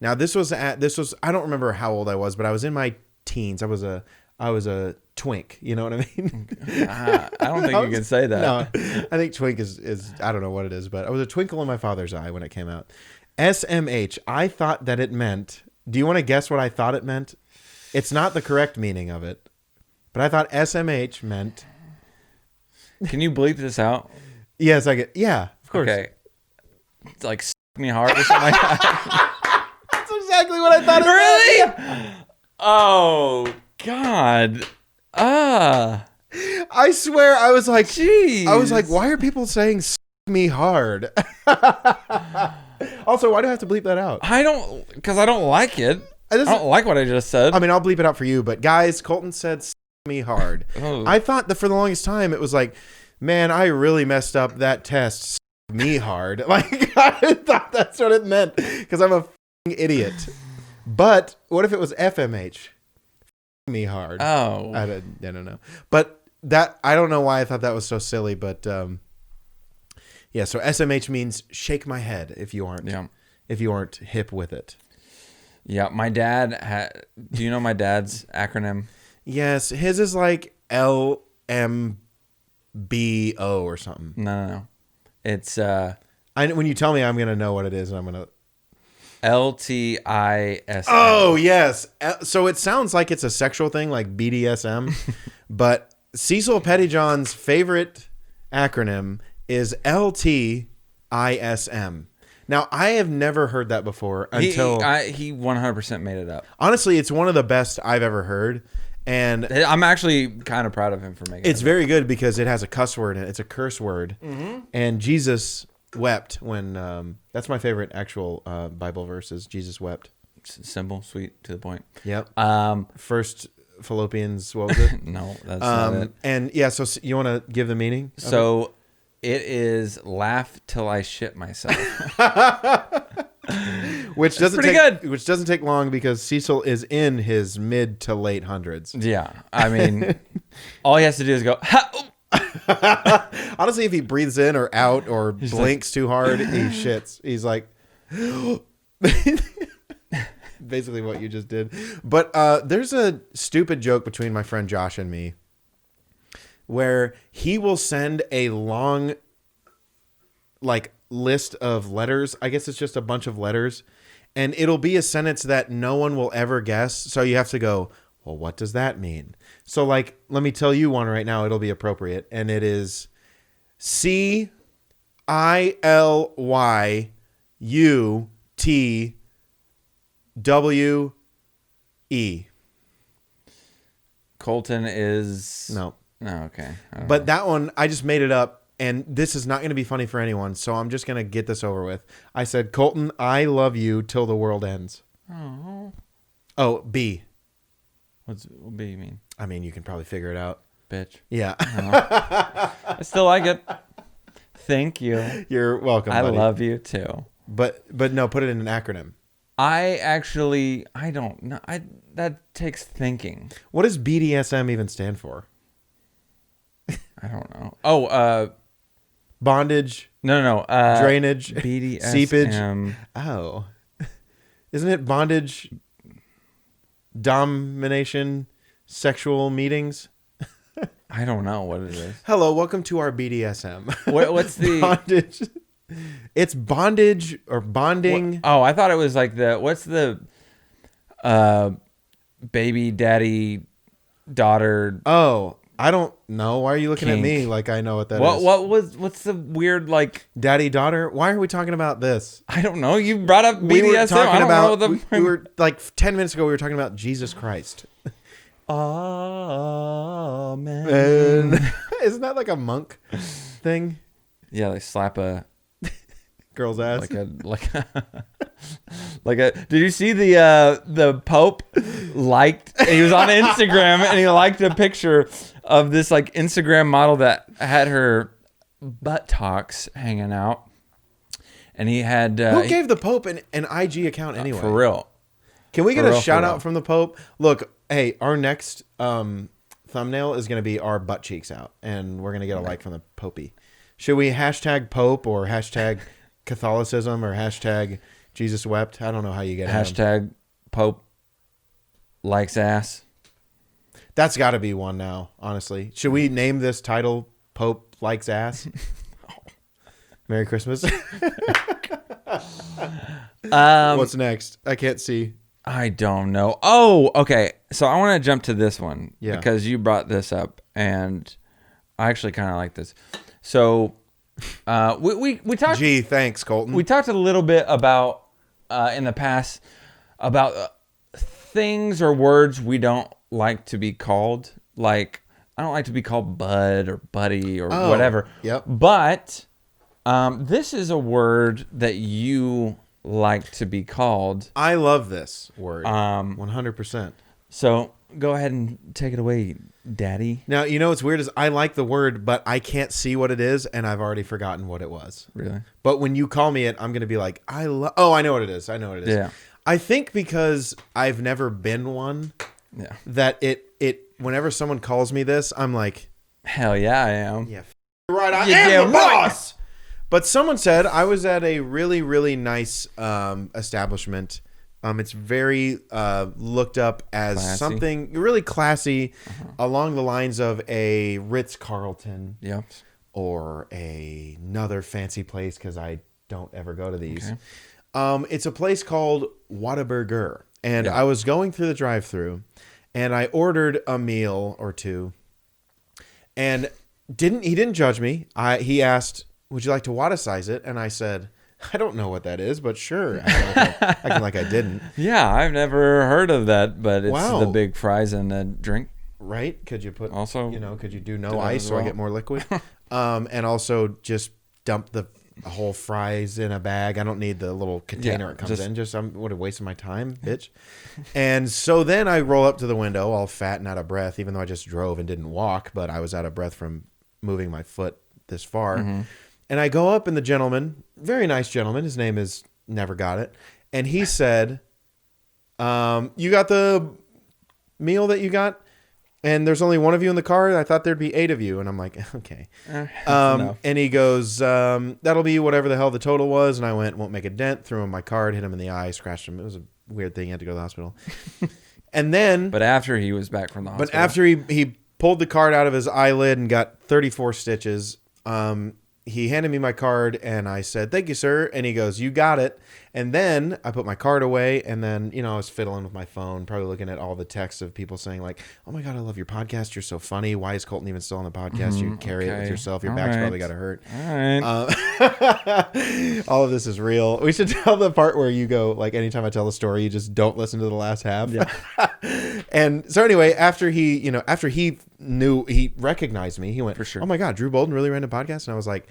now this was I don't remember how old I was, but I was in my teens. I was a twink. You know what I mean? I don't think you can say that. No, I think twink is I don't know what it is, but I was a twinkle in my father's eye when it came out. SMH. I thought that it meant. Do you want to guess what I thought it meant? It's not the correct meaning of it, but I thought SMH meant. Can you bleep this out? Yes, I get. Yeah, of course. Okay. It's like me hard or something like that. That's exactly what I thought it meant. Really? Oh God. I swear, I was like, jeez. I was like, why are people saying me hard? Also, why do I have to bleep that out? Because I don't like it. I don't like what I just said. I mean, I'll bleep it out for you, but guys, Colton said me hard. Oh. I thought that for the longest time, it was like, man, I really messed up that test. Me hard. Like, I thought that's what it meant because I'm a f***ing idiot. But what if it was FMH? Me hard. Oh. I don't know. But that, I don't know why I thought that was so silly, but yeah, so SMH means shake my head if you aren't hip with it. Yeah, my dad do you know my dad's acronym? Yes, his is like LMBO or something. No. It's when you tell me, I'm gonna know what it is, and I'm gonna LTIS. Oh yes, so it sounds like it's a sexual thing, like BDSM, but Cecil Pettyjohn's favorite acronym is LTISM. Now I have never heard that before until he 100% made it up. Honestly, it's one of the best I've ever heard. And I'm actually kind of proud of him for making it. It's very good because it has a cuss word in it. It's a curse word. Mm-hmm. And Jesus wept when, that's my favorite actual Bible verse is Jesus wept. Simple, sweet, to the point. Yep. First Philippians, what was it? No, that's not it. And yeah, so you want to give the meaning? So it is laugh till I shit myself. Which doesn't take long because Cecil is in his mid to late hundreds. Yeah, I mean, all he has to do is go. Ha! Honestly, if he breathes in or out or blinks too hard, he shits. He's like, basically what you just did. But there's a stupid joke between my friend Josh and me, where he will send a long, list of letters. I guess it's just a bunch of letters, and it'll be a sentence that no one will ever guess. So you have to go, well, what does that mean? So let me tell you one right now. It'll be appropriate. And it is CILYUTWE. Colton is no. Oh, okay. But that one, I just made it up. And this is not going to be funny for anyone, so I'm just going to get this over with. I said, Colton, I love you till the world ends. Oh, B. What B mean? I mean, you can probably figure it out. Bitch. Yeah. I still like it. Thank you. You're welcome, buddy. I love you too. But no, put it in an acronym. I don't know. That takes thinking. What does BDSM even stand for? I don't know. Oh, bondage. No. Drainage. BDSM. Seepage. Oh. Isn't it bondage, domination, sexual meetings? I don't know what it is. Hello, welcome to our BDSM. What's the bondage? It's bondage or bonding. Oh, I thought it was like what's the baby daddy daughter? Oh, I don't know. Why are you looking kink. at me like I know what that is? What's the weird daddy daughter? Why are we talking about this? I don't know. You brought up BDSM. We were talking about we were 10 minutes ago we were talking about Jesus Christ. Amen. Isn't that like a monk thing? Yeah, they slap a girl's ass. Did you see the Pope he was on Instagram and he liked a picture of this Instagram model that had her buttocks hanging out, and he had who gave the Pope an IG account anyway? For real. Can we get a shout out from the Pope? Look, Hey, our next thumbnail is going to be our butt cheeks out, and we're going to get a like from the Popey. Should we hashtag Pope or hashtag Catholicism or hashtag Jesus wept? I don't know how you get it. Hashtag Pope likes ass. That's got to be one now, honestly. Should we name this title Pope likes ass? Merry Christmas. What's next? I can't see. I don't know. Oh, okay. So I want to jump to this one because you brought this up, and I actually kind of like this. So we talked. Gee, thanks, Colton. We talked a little bit about in the past about things or words we don't like to be called. Like I don't like to be called bud or buddy or whatever. Yep. But this is a word that you like to be called. I love this word. 100%. So go ahead and take it away, Daddy. Now, you know what's weird is I like the word, but I can't see what it is, and I've already forgotten what it was. Really? But when you call me it, I'm going to be like, oh, I know what it is. I know what it is. Yeah. I think because I've never been one, that it whenever someone calls me this, I'm like, hell yeah, I am. Yeah, right, I am the boss. But someone said I was at a really, really nice establishment. It's very looked up as classy. Something really classy along the lines of a Ritz-Carlton or another fancy place because I don't ever go to these. Okay. It's a place called Whataburger. And I was going through the drive-thru and I ordered a meal or two. And he didn't judge me. He asked, would you like to Whata-size it? And I said, I don't know what that is, but sure. Acting like I didn't. Yeah, I've never heard of that, but it's the big fries and a drink. Right? Could you put also, could you do no ice so I get more liquid? And also just dump the whole fries in a bag. I don't need the little container it comes in. Just I'm wasting my time, bitch. And so then I roll up to the window all fat and out of breath, even though I just drove and didn't walk, but I was out of breath from moving my foot this far. Mm-hmm. And I go up and the gentleman, very nice gentleman, his name is Never Got It. And he said, you got the meal that you got? And there's only one of you in the car? I thought there'd be 8 of you. And I'm like, okay. And he goes, that'll be whatever the hell the total was. And I went, won't make a dent. Threw him my card, hit him in the eye, scratched him. It was a weird thing. He had to go to the hospital. And then... But after he was back from the hospital. But after he pulled the card out of his eyelid and got 34 stitches... he handed me my card and I said, thank you, sir. And he goes, you got it. And then I put my card away and then, I was fiddling with my phone, probably looking at all the texts of people saying like, oh my God, I love your podcast. You're so funny. Why is Colton even still on the podcast? You carry it with yourself. Your back's probably got to hurt. All right. All of this is real. We should tell the part where you go, like anytime I tell a story, you just don't listen to the last half. Yeah. And so anyway, after he knew, he recognized me, he went, for sure. Oh my God, Drew Bolden really ran a podcast? And I was like,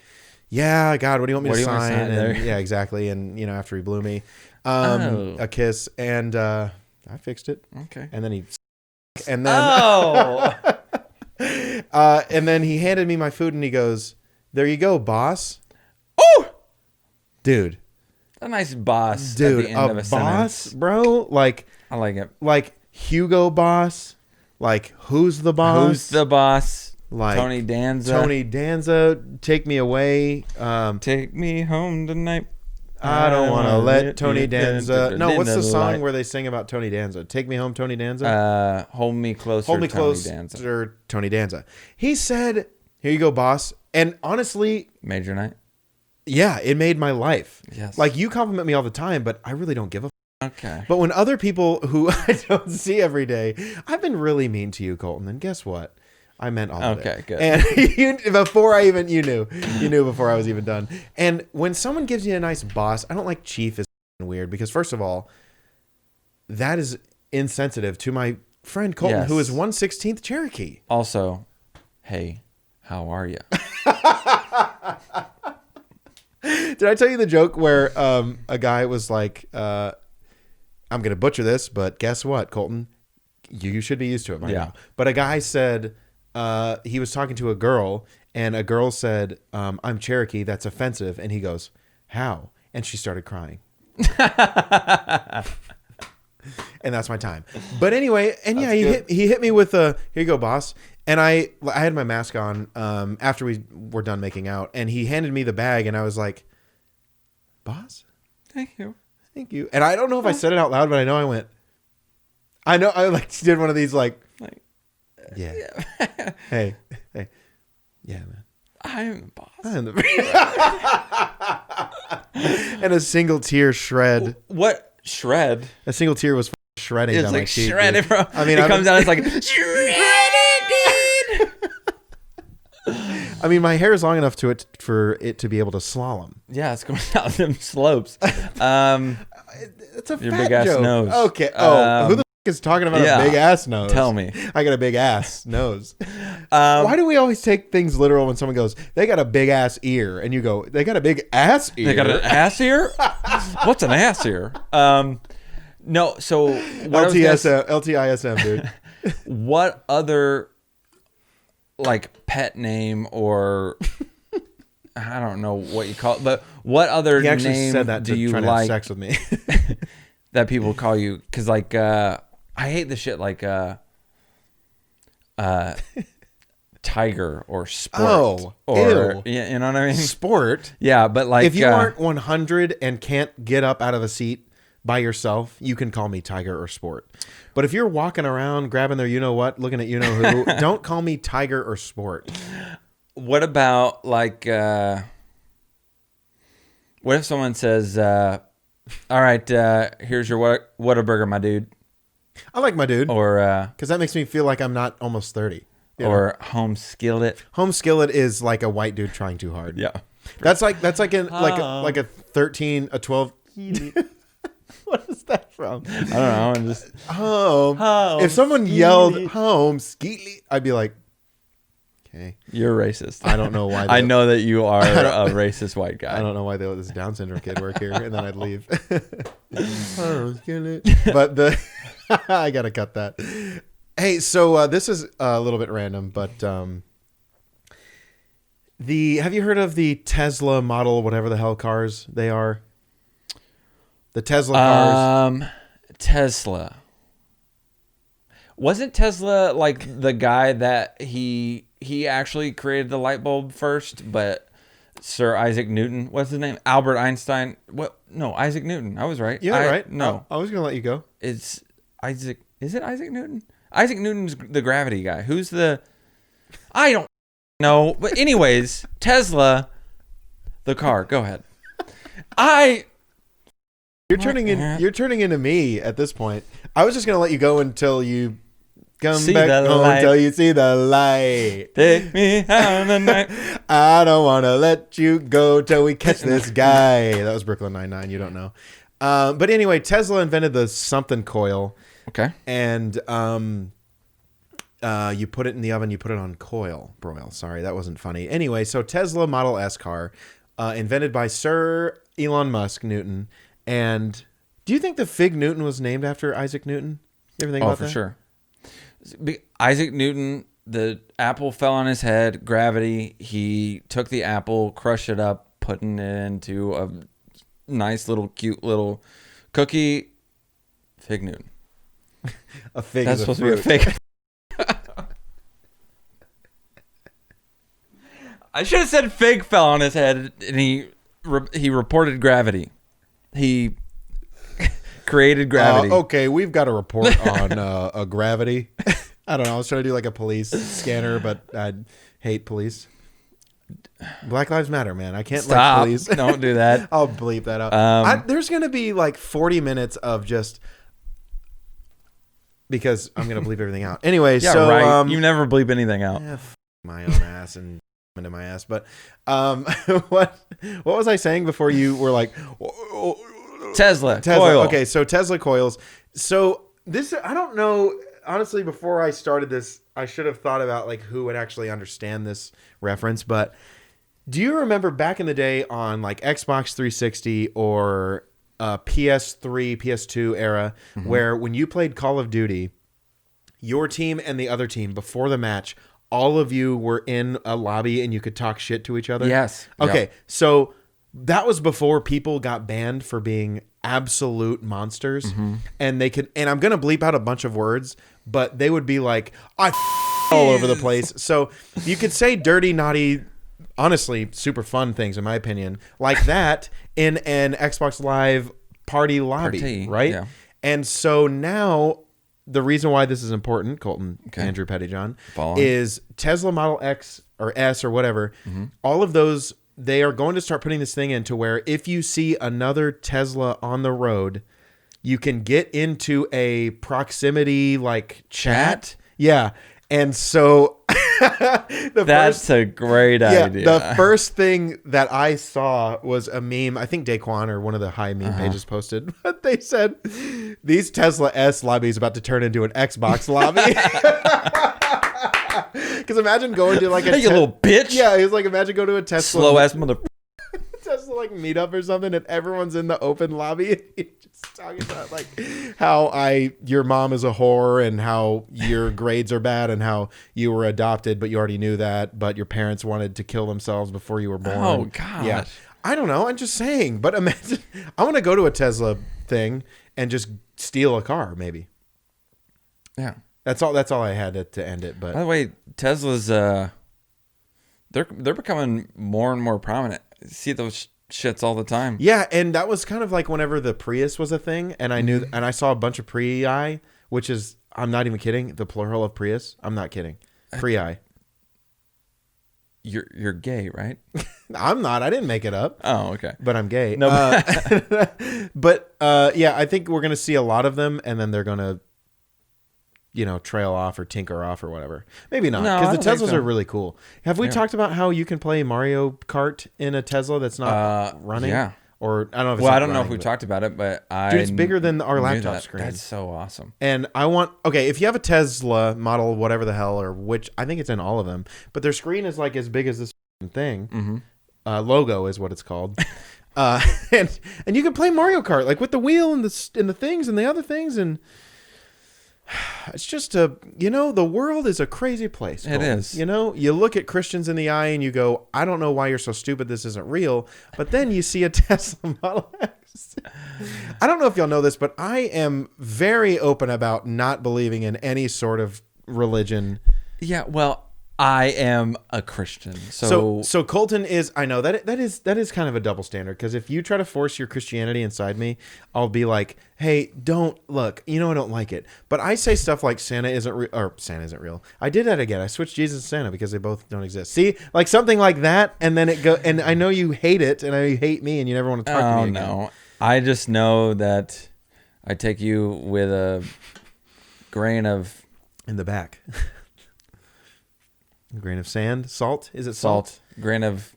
yeah, God, what do you want me to sign? And, yeah, exactly. And, after he blew me a kiss and I fixed it. Okay. And then and then he handed me my food and he goes, there you go, boss. Oh, dude. A nice boss. Dude, at the end of a boss, sentence. bro. Like, I like it. Like Hugo Boss. Like, who's the boss? Who's the boss? Like Tony Danza, take me away. Take me home tonight. I don't want to let Tony Danza. No, what's the song where they sing about Tony Danza? Take me home, Tony Danza. Hold me closer. Hold me closer, Tony Danza. He said, "Here you go, boss." And honestly, made your night. Yeah, it made my life. Yes. Like you compliment me all the time, but I really don't give a. Okay. But when other people who I don't see every day, I've been really mean to you, Colton. And guess what? I meant all of it. Okay, good. And before I even, you knew before I was even done. And when someone gives you a nice boss, I don't like chief is weird because first of all, that is insensitive to my friend Colton, who is 1/16th Cherokee. Also, hey, how are you? Did I tell you the joke where a guy was like, I'm going to butcher this, but guess what, Colton? You should be used to it by now. But a guy said, he was talking to a girl, and a girl said, I'm Cherokee, that's offensive. And he goes, how? And she started crying. and that's my time. But anyway, and yeah, That's he hit me with a here you go, boss. And I had my mask on after we were done making out, and he handed me the bag, and I was like, boss, Thank you. thank you. And I don't know if I said it out loud, but I know I went. I know I like did one of these like yeah. hey, yeah, man. I'm the boss. I'm the- and a single tear shred. What shred? A single tear was shredding It's down my like cheek. shredded, Dude. bro. I mean, it comes out. It's like shredded, dude. I mean, my hair is long enough for it to be able to slalom. Yeah, it's coming out them slopes. It's a Your fat big ass joke. nose. Okay. Oh, who the is talking about yeah. a big ass nose? Tell me. I got a big ass nose. Why do we always take things literal when someone goes, they got a big ass ear, and you go, they got a big ass ear? They got an ass ear? What's an ass ear? No. So what LTISM, dude. What other like pet name or I don't know what you call it, but what other He actually name said that do to you try to have like sex with me. that people call you? Because like I hate the shit like tiger or sport. Oh, or ew. you know what I mean? Sport. Yeah, but like If you aren't 100 and can't get up out of a seat by yourself, you can call me Tiger or Sport. But if you're walking around grabbing their you-know-what, looking at you-know-who, don't call me Tiger or Sport. what about like what if someone says all right, here's your Whataburger, my dude. I like my dude. Or because that makes me feel like I'm not almost 30. or home skillet. Home skillet is like a white dude trying too hard. Yeah. That's like like a 13, a 12. What is that from? I don't know. I'm just Home. If someone yelled home skeetly, I'd be like, okay. You're racist. I don't know why. I know that you are a racist white guy. I don't know why they let this Down syndrome kid work here, and then I'd leave. But I gotta cut that. Hey, so this is a little bit random, but have you heard of the Tesla model, whatever the hell cars they are? The Tesla cars. Tesla. Wasn't Tesla like the guy that he actually created the light bulb first, but Sir Isaac Newton, what's his name? Albert Einstein. What? No, Isaac Newton. I was right. Yeah, right. No. I was going to let you go. It's Isaac. Is it Isaac Newton? Isaac Newton's the gravity guy. Who's the... I don't know. But anyways, Tesla, the car. Go ahead. You're turning into me at this point. I was just going to let you go until you come See back the home light. until you see the light. Take me out of the night. I don't want to let you go till we catch this guy. That was Brooklyn Nine-Nine. You don't know. But anyway, Tesla invented the something coil. Okay. And you put it in the oven. You put it on broil. Sorry, that wasn't funny. Anyway, so Tesla Model S car, invented by Sir Elon Musk Newton. And do you think the Fig Newton was named after Isaac Newton? You ever think about that? Oh, for sure. Isaac Newton, the apple fell on his head, gravity. He took the apple, crushed it up, putting it into a nice little, cute little cookie. Fig Newton. A fig. That's is a supposed to be a fig. I should have said fig fell on his head, and he reported gravity. He created gravity. Okay, we've got a report on a gravity. I don't know. I was trying to do like a police scanner, but I hate police. Black Lives Matter, man. I can't Stop. like police. Don't do that. I'll bleep that out. There's going to be like 40 minutes of just... Because I'm going to bleep everything out. Anyway, Yeah, so... right. You never bleep anything out. My own ass and into my ass. But what was I saying before you were like... Tesla. Coil. Okay, so Tesla coils. So this, I don't know. Honestly, before I started this, I should have thought about like who would actually understand this reference. But do you remember back in the day on like Xbox 360 or PS3, PS2 era, where when you played Call of Duty, your team and the other team before the match, all of you were in a lobby and you could talk shit to each other? Yes. Okay, Yep. so that was before people got banned for being absolute monsters, and they could. And I'm gonna bleep out a bunch of words, but they would be like, all over the place. So you could say dirty, naughty, honestly, super fun things, in my opinion, like that in an Xbox Live party lobby, right? Yeah. And so now the reason why this is important, Colton, Andrew Pettyjohn, is Tesla Model X or S or whatever, all of those, they are going to start putting this thing into where if you see another Tesla on the road, you can get into a proximity like chat. Yeah. And so that's a great idea. The first thing that I saw was a meme. I think Daquan or one of the high meme pages posted, but they said these Tesla S lobby is about to turn into an Xbox lobby. Because imagine going to like a you little bitch. Yeah, he's like, imagine going to a Tesla slow ass mother. Tesla like meetup or something, and everyone's in the open lobby. And he's just talking about like how your mom is a whore and how your grades are bad and how you were adopted, but you already knew that, but your parents wanted to kill themselves before you were born. Oh God. Yeah. I don't know. I'm just saying. But imagine I want to go to a Tesla thing and just steal a car, maybe. Yeah. That's all I had to end it. But by the way, Tesla's they're becoming more and more prominent. See those shits all the time. Yeah, and that was kind of like whenever the Prius was a thing, and I knew, and I saw a bunch of Prii, which is, I'm not even kidding, the plural of Prius. I'm not kidding. Prii. You're gay, right? I'm not. I didn't make it up. Oh, okay. But I'm gay. No, but yeah, I think we're gonna see a lot of them, and then they're gonna, trail off or tinker off or whatever. Maybe not, because the Teslas are really cool. Have we talked about how you can play Mario Kart in a Tesla that's not running? Yeah. Or I don't know if it's well, not I don't know running, if we but talked about it, but dude, it's bigger than our laptop screen. That's so awesome. And if you have a Tesla model, whatever the hell, or which I think it's in all of them, but their screen is like as big as this thing. Logo is what it's called. And you can play Mario Kart like with the wheel and the things and the other things, and it's just the world is a crazy place. It is. You look at Christians in the eye and you go, I don't know why you're so stupid. This isn't real. But then you see a Tesla Model X. I don't know if y'all know this, but I am very open about not believing in any sort of religion. Yeah, well, I am a Christian. So Colton is, I know that is kind of a double standard, because if you try to force your Christianity inside me, I'll be like, hey, don't look, I don't like it. But I say stuff like Santa isn't real. I did that again. I switched Jesus and Santa because they both don't exist. See, like something like that, and then and I know you hate it, and you hate me, and you never want to talk to me again. No, I just know that I take you with a grain of in the back. A grain of sand, salt. Is it salt? Grain of.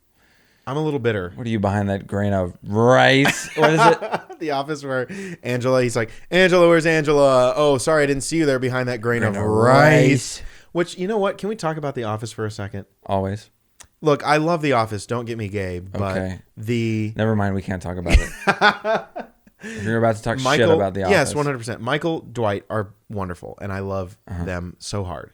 I'm a little bitter. What are you behind that grain of rice? What is it? The office where Angela. He's like, Angela, where's Angela? Oh, sorry, I didn't see you there behind that grain of rice. Which, you know what? Can we talk about The Office for a second? Always. Look, I love The Office. Don't get me gay, but never mind. We can't talk about it. You're about to talk shit about The Office. Yes, 100%. Michael, Dwight are wonderful, and I love them so hard.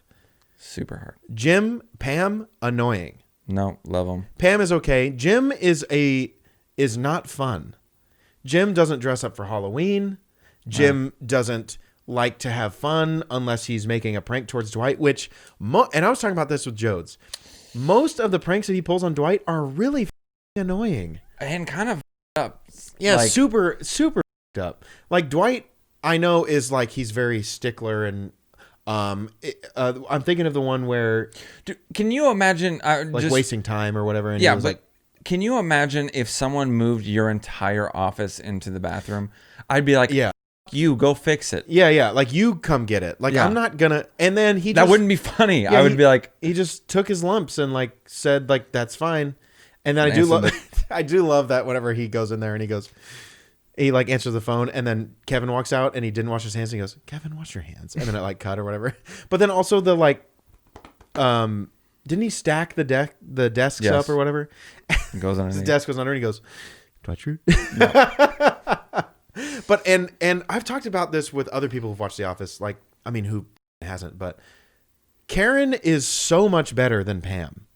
Super hard. Jim, Pam, annoying. No, love them. Pam is okay. Jim is not fun. Jim doesn't dress up for Halloween. Jim doesn't like to have fun unless he's making a prank towards Dwight, and I was talking about this with Jodes. Most of the pranks that he pulls on Dwight are really annoying. And kind of up. Yeah, super, super up. Like Dwight, I know is like, he's very stickler, and I'm thinking of the one where, can you imagine wasting time or whatever? And yeah, but can you imagine if someone moved your entire office into the bathroom? I'd be like, yeah, you go fix it. Yeah, like you come get it. Like I'm not gonna. And then that wouldn't be funny. Yeah, I would be like, he just took his lumps and like said like that's fine. And then I do love that whenever he goes in there and he like answers the phone, and then Kevin walks out and he didn't wash his hands, and he goes, Kevin, wash your hands. And then it like cut or whatever. But then also the like, didn't he stack the desks up or whatever? It goes underneath. His desk goes under and he goes, do I true? But and I've talked about this with other people who've watched The Office. Like, I mean, who hasn't? But Karen is so much better than Pam.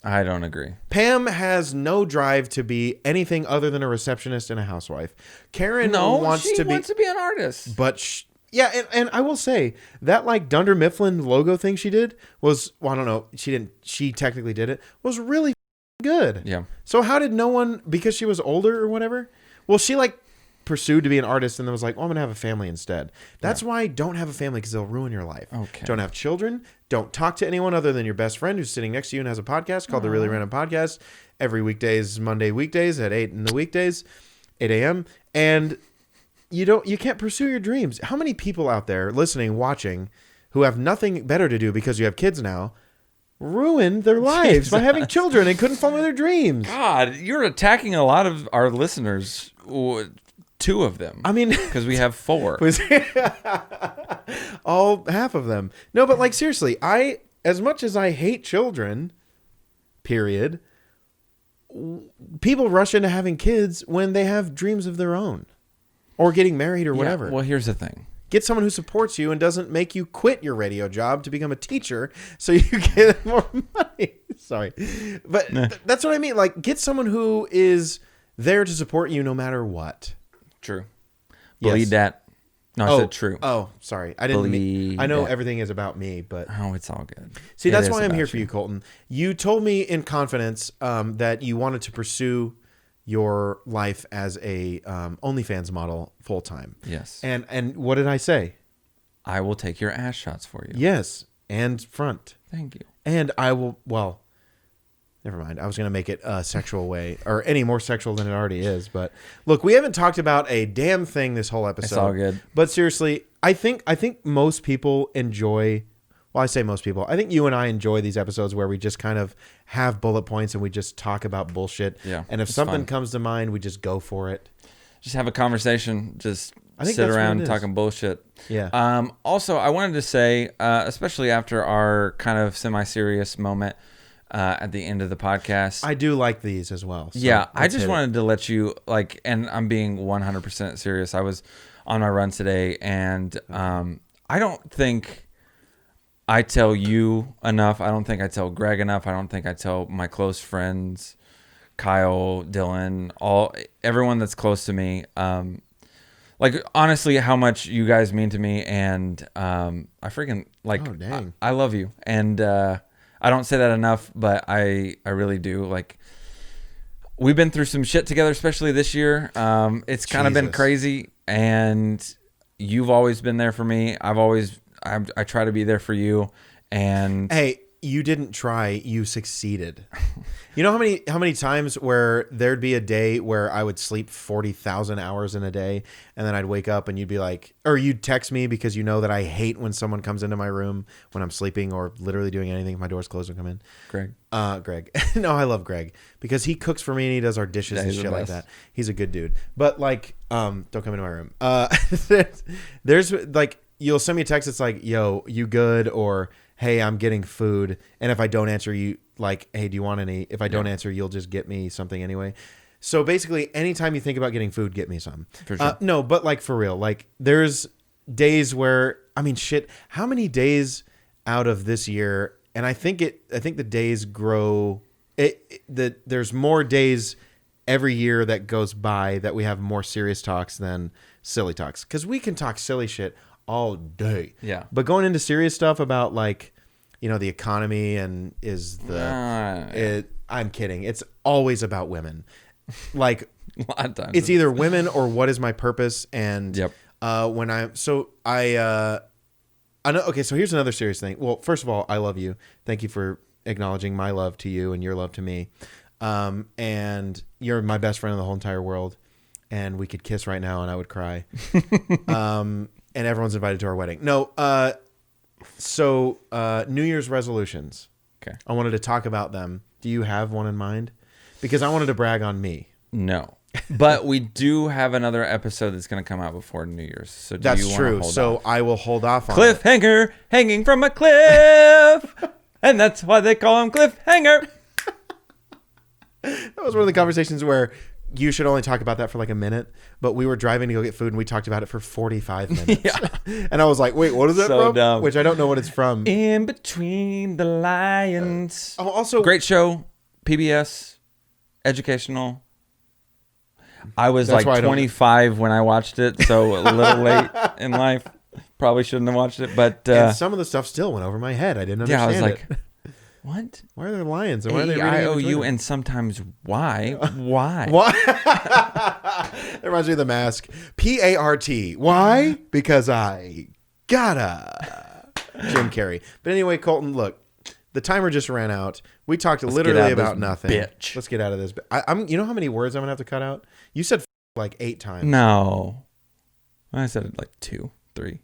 I don't agree. Pam has no drive to be anything other than a receptionist and a housewife. Karen wants to be an artist. But and I will say that like Dunder Mifflin logo thing she did was, well, I don't know, she technically did it, was really good. Yeah. So how did no one, because she was older or whatever? Well, she like pursued to be an artist and then was like, I'm going to have a family instead. That's why don't have a family, because they'll ruin your life. Okay. Don't have children. Don't talk to anyone other than your best friend who's sitting next to you and has a podcast called The Really Random Podcast every Monday weekdays at 8 in the weekdays, 8 a.m. And you can't pursue your dreams. How many people out there listening, watching, who have nothing better to do because you have kids now, ruined their lives by having children and couldn't follow their dreams? God, you're attacking a lot of our listeners. 2 of them. I mean, because we have 4. all half of them. No, but like seriously, as much as I hate children, period, people rush into having kids when they have dreams of their own or getting married or whatever. Well, here's the thing. Get someone who supports you and doesn't make you quit your radio job to become a teacher so you get more money. Sorry. But that's what I mean. Like, get someone who is there to support you no matter what. True. Yes. Believe that. No, I said true. Oh, sorry. I didn't mean. I know everything is about me, but it's all good. See, that's why I'm here for you, Colton. You told me in confidence that you wanted to pursue your life as a OnlyFans model full time. Yes. And what did I say? I will take your ass shots for you. Yes, and front. Thank you. And I will. Well, never mind. I was going to make it a sexual way, or any more sexual than it already is. But look, we haven't talked about a damn thing this whole episode. It's all good. But seriously, I think most people enjoy. Well, I say most people. I think you and I enjoy these episodes where we just kind of have bullet points and we just talk about bullshit. Yeah, and if something comes to mind, we just go for it. Just have a conversation. Just sit that's around talking bullshit. Yeah. Also, I wanted to say, especially after our kind of semi-serious moment at the end of the podcast. I do like these as well. So yeah, I just wanted to let you, like, and I'm being 100% serious. I was on my run today, and I don't think I tell you enough. I don't think I tell Greg enough. I don't think I tell my close friends, Kyle, Dylan, everyone that's close to me. Like, honestly, how much you guys mean to me, and I freaking like. Oh, dang. I love you, and I don't say that enough, but I really do. Like, we've been through some shit together, especially this year. It's kind of been crazy, and you've always been there for me. I try to be there for you, and hey, you didn't try, you succeeded. You know how many times where there'd be a day where I would sleep 40,000 hours in a day, and then I'd wake up and you'd be like, or you'd text me because you know that I hate when someone comes into my room when I'm sleeping or literally doing anything if my door's closed and come in. Greg. No, I love Greg because he cooks for me and he does our dishes and shit like that. He's a good dude. But like, don't come into my room. There's like, you'll send me a text that's like, yo, you good? Or, hey, I'm getting food. And if I don't answer, you like, hey, do you want any? If I don't answer, you'll just get me something anyway. So basically, anytime you think about getting food, get me some. For sure. No, but like for real, like there's days where, I mean, shit, how many days out of this year? And I think the days grow. There's more days every year that goes by that we have more serious talks than silly talks. Because we can talk silly shit all day. Yeah. But going into serious stuff about like, you know, the economy and I'm kidding. It's always about women. Like A lot of times. It's either women or what is my purpose. And yep. I know. Okay. So here's another serious thing. Well, first of all, I love you. Thank you for acknowledging my love to you and your love to me. And you're my best friend in the whole entire world. And we could kiss right now and I would cry. And everyone's invited to our wedding. No. So New Year's resolutions. Okay. I wanted to talk about them. Do you have one in mind? Because I wanted to brag on me. No. But we do have another episode that's going to come out before New Year's. So do that's you true. Hold so off? I will hold off on Cliffhanger hanging from a cliff. And that's why they call him Cliffhanger. That was one of the conversations where you should only talk about that for like a minute, but we were driving to go get food and we talked about it for 45 minutes. Yeah. And I was like, wait, what is that from? Dumb. Which I don't know what it's from. In Between the Lions. Also, great show. PBS, educational. I was That's why I like don't- 25 when I watched it, so a little late in life. Probably shouldn't have watched it, but and some of the stuff still went over my head. I didn't understand yeah, I was it. like, what? Why are there lions? And why are they reading in A-I-O-U between them? and sometimes why? Why? Why? That reminds me of The Mask. P-A-R-T. Why? Because I gotta. Jim Carrey. But anyway, Colton, look, the timer just ran out. We talked get literally out of about this nothing. bitch. Let's get out of this. I'm. You know how many words I'm gonna have to cut out? You said like 8 times. No. I said it like 2, 3.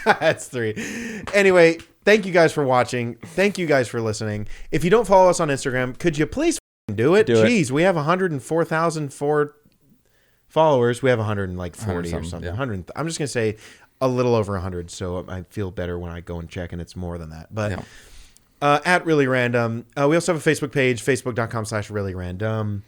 That's 3. Anyway, thank you guys for watching. Thank you guys for listening. If you don't follow us on Instagram, could you please do it? Jeez, we have 104,004 followers. We have 140 or something. Yeah. 100. I'm just gonna say a little over 100, so I feel better when I go and check, and it's more than that. But at Really Random, we also have a Facebook page, facebook.com/reallyRandom.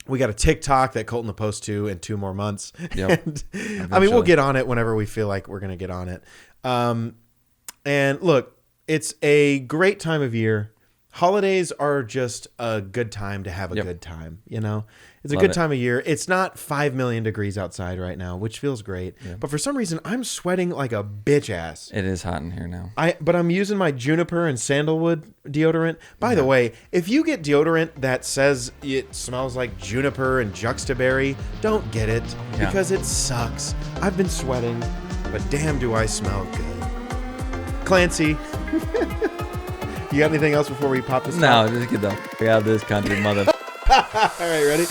We got a TikTok that Colton will post to in 2 more months. Yep. And, I mean, we'll get on it whenever we feel like we're going to get on it. And look, it's a great time of year. Holidays are just a good time to have a good time, you know? It's a good time of year. It's not 5 million degrees outside right now, which feels great. Yeah. But for some reason, I'm sweating like a bitch ass. It is hot in here now. But I'm using my juniper and sandalwood deodorant. By the way, if you get deodorant that says it smells like juniper and juxtaberry, don't get it because it sucks. I've been sweating, but damn do I smell good. Clancy, you got anything else before we pop this? No, just get the f*** out of this country, mother. All right, ready?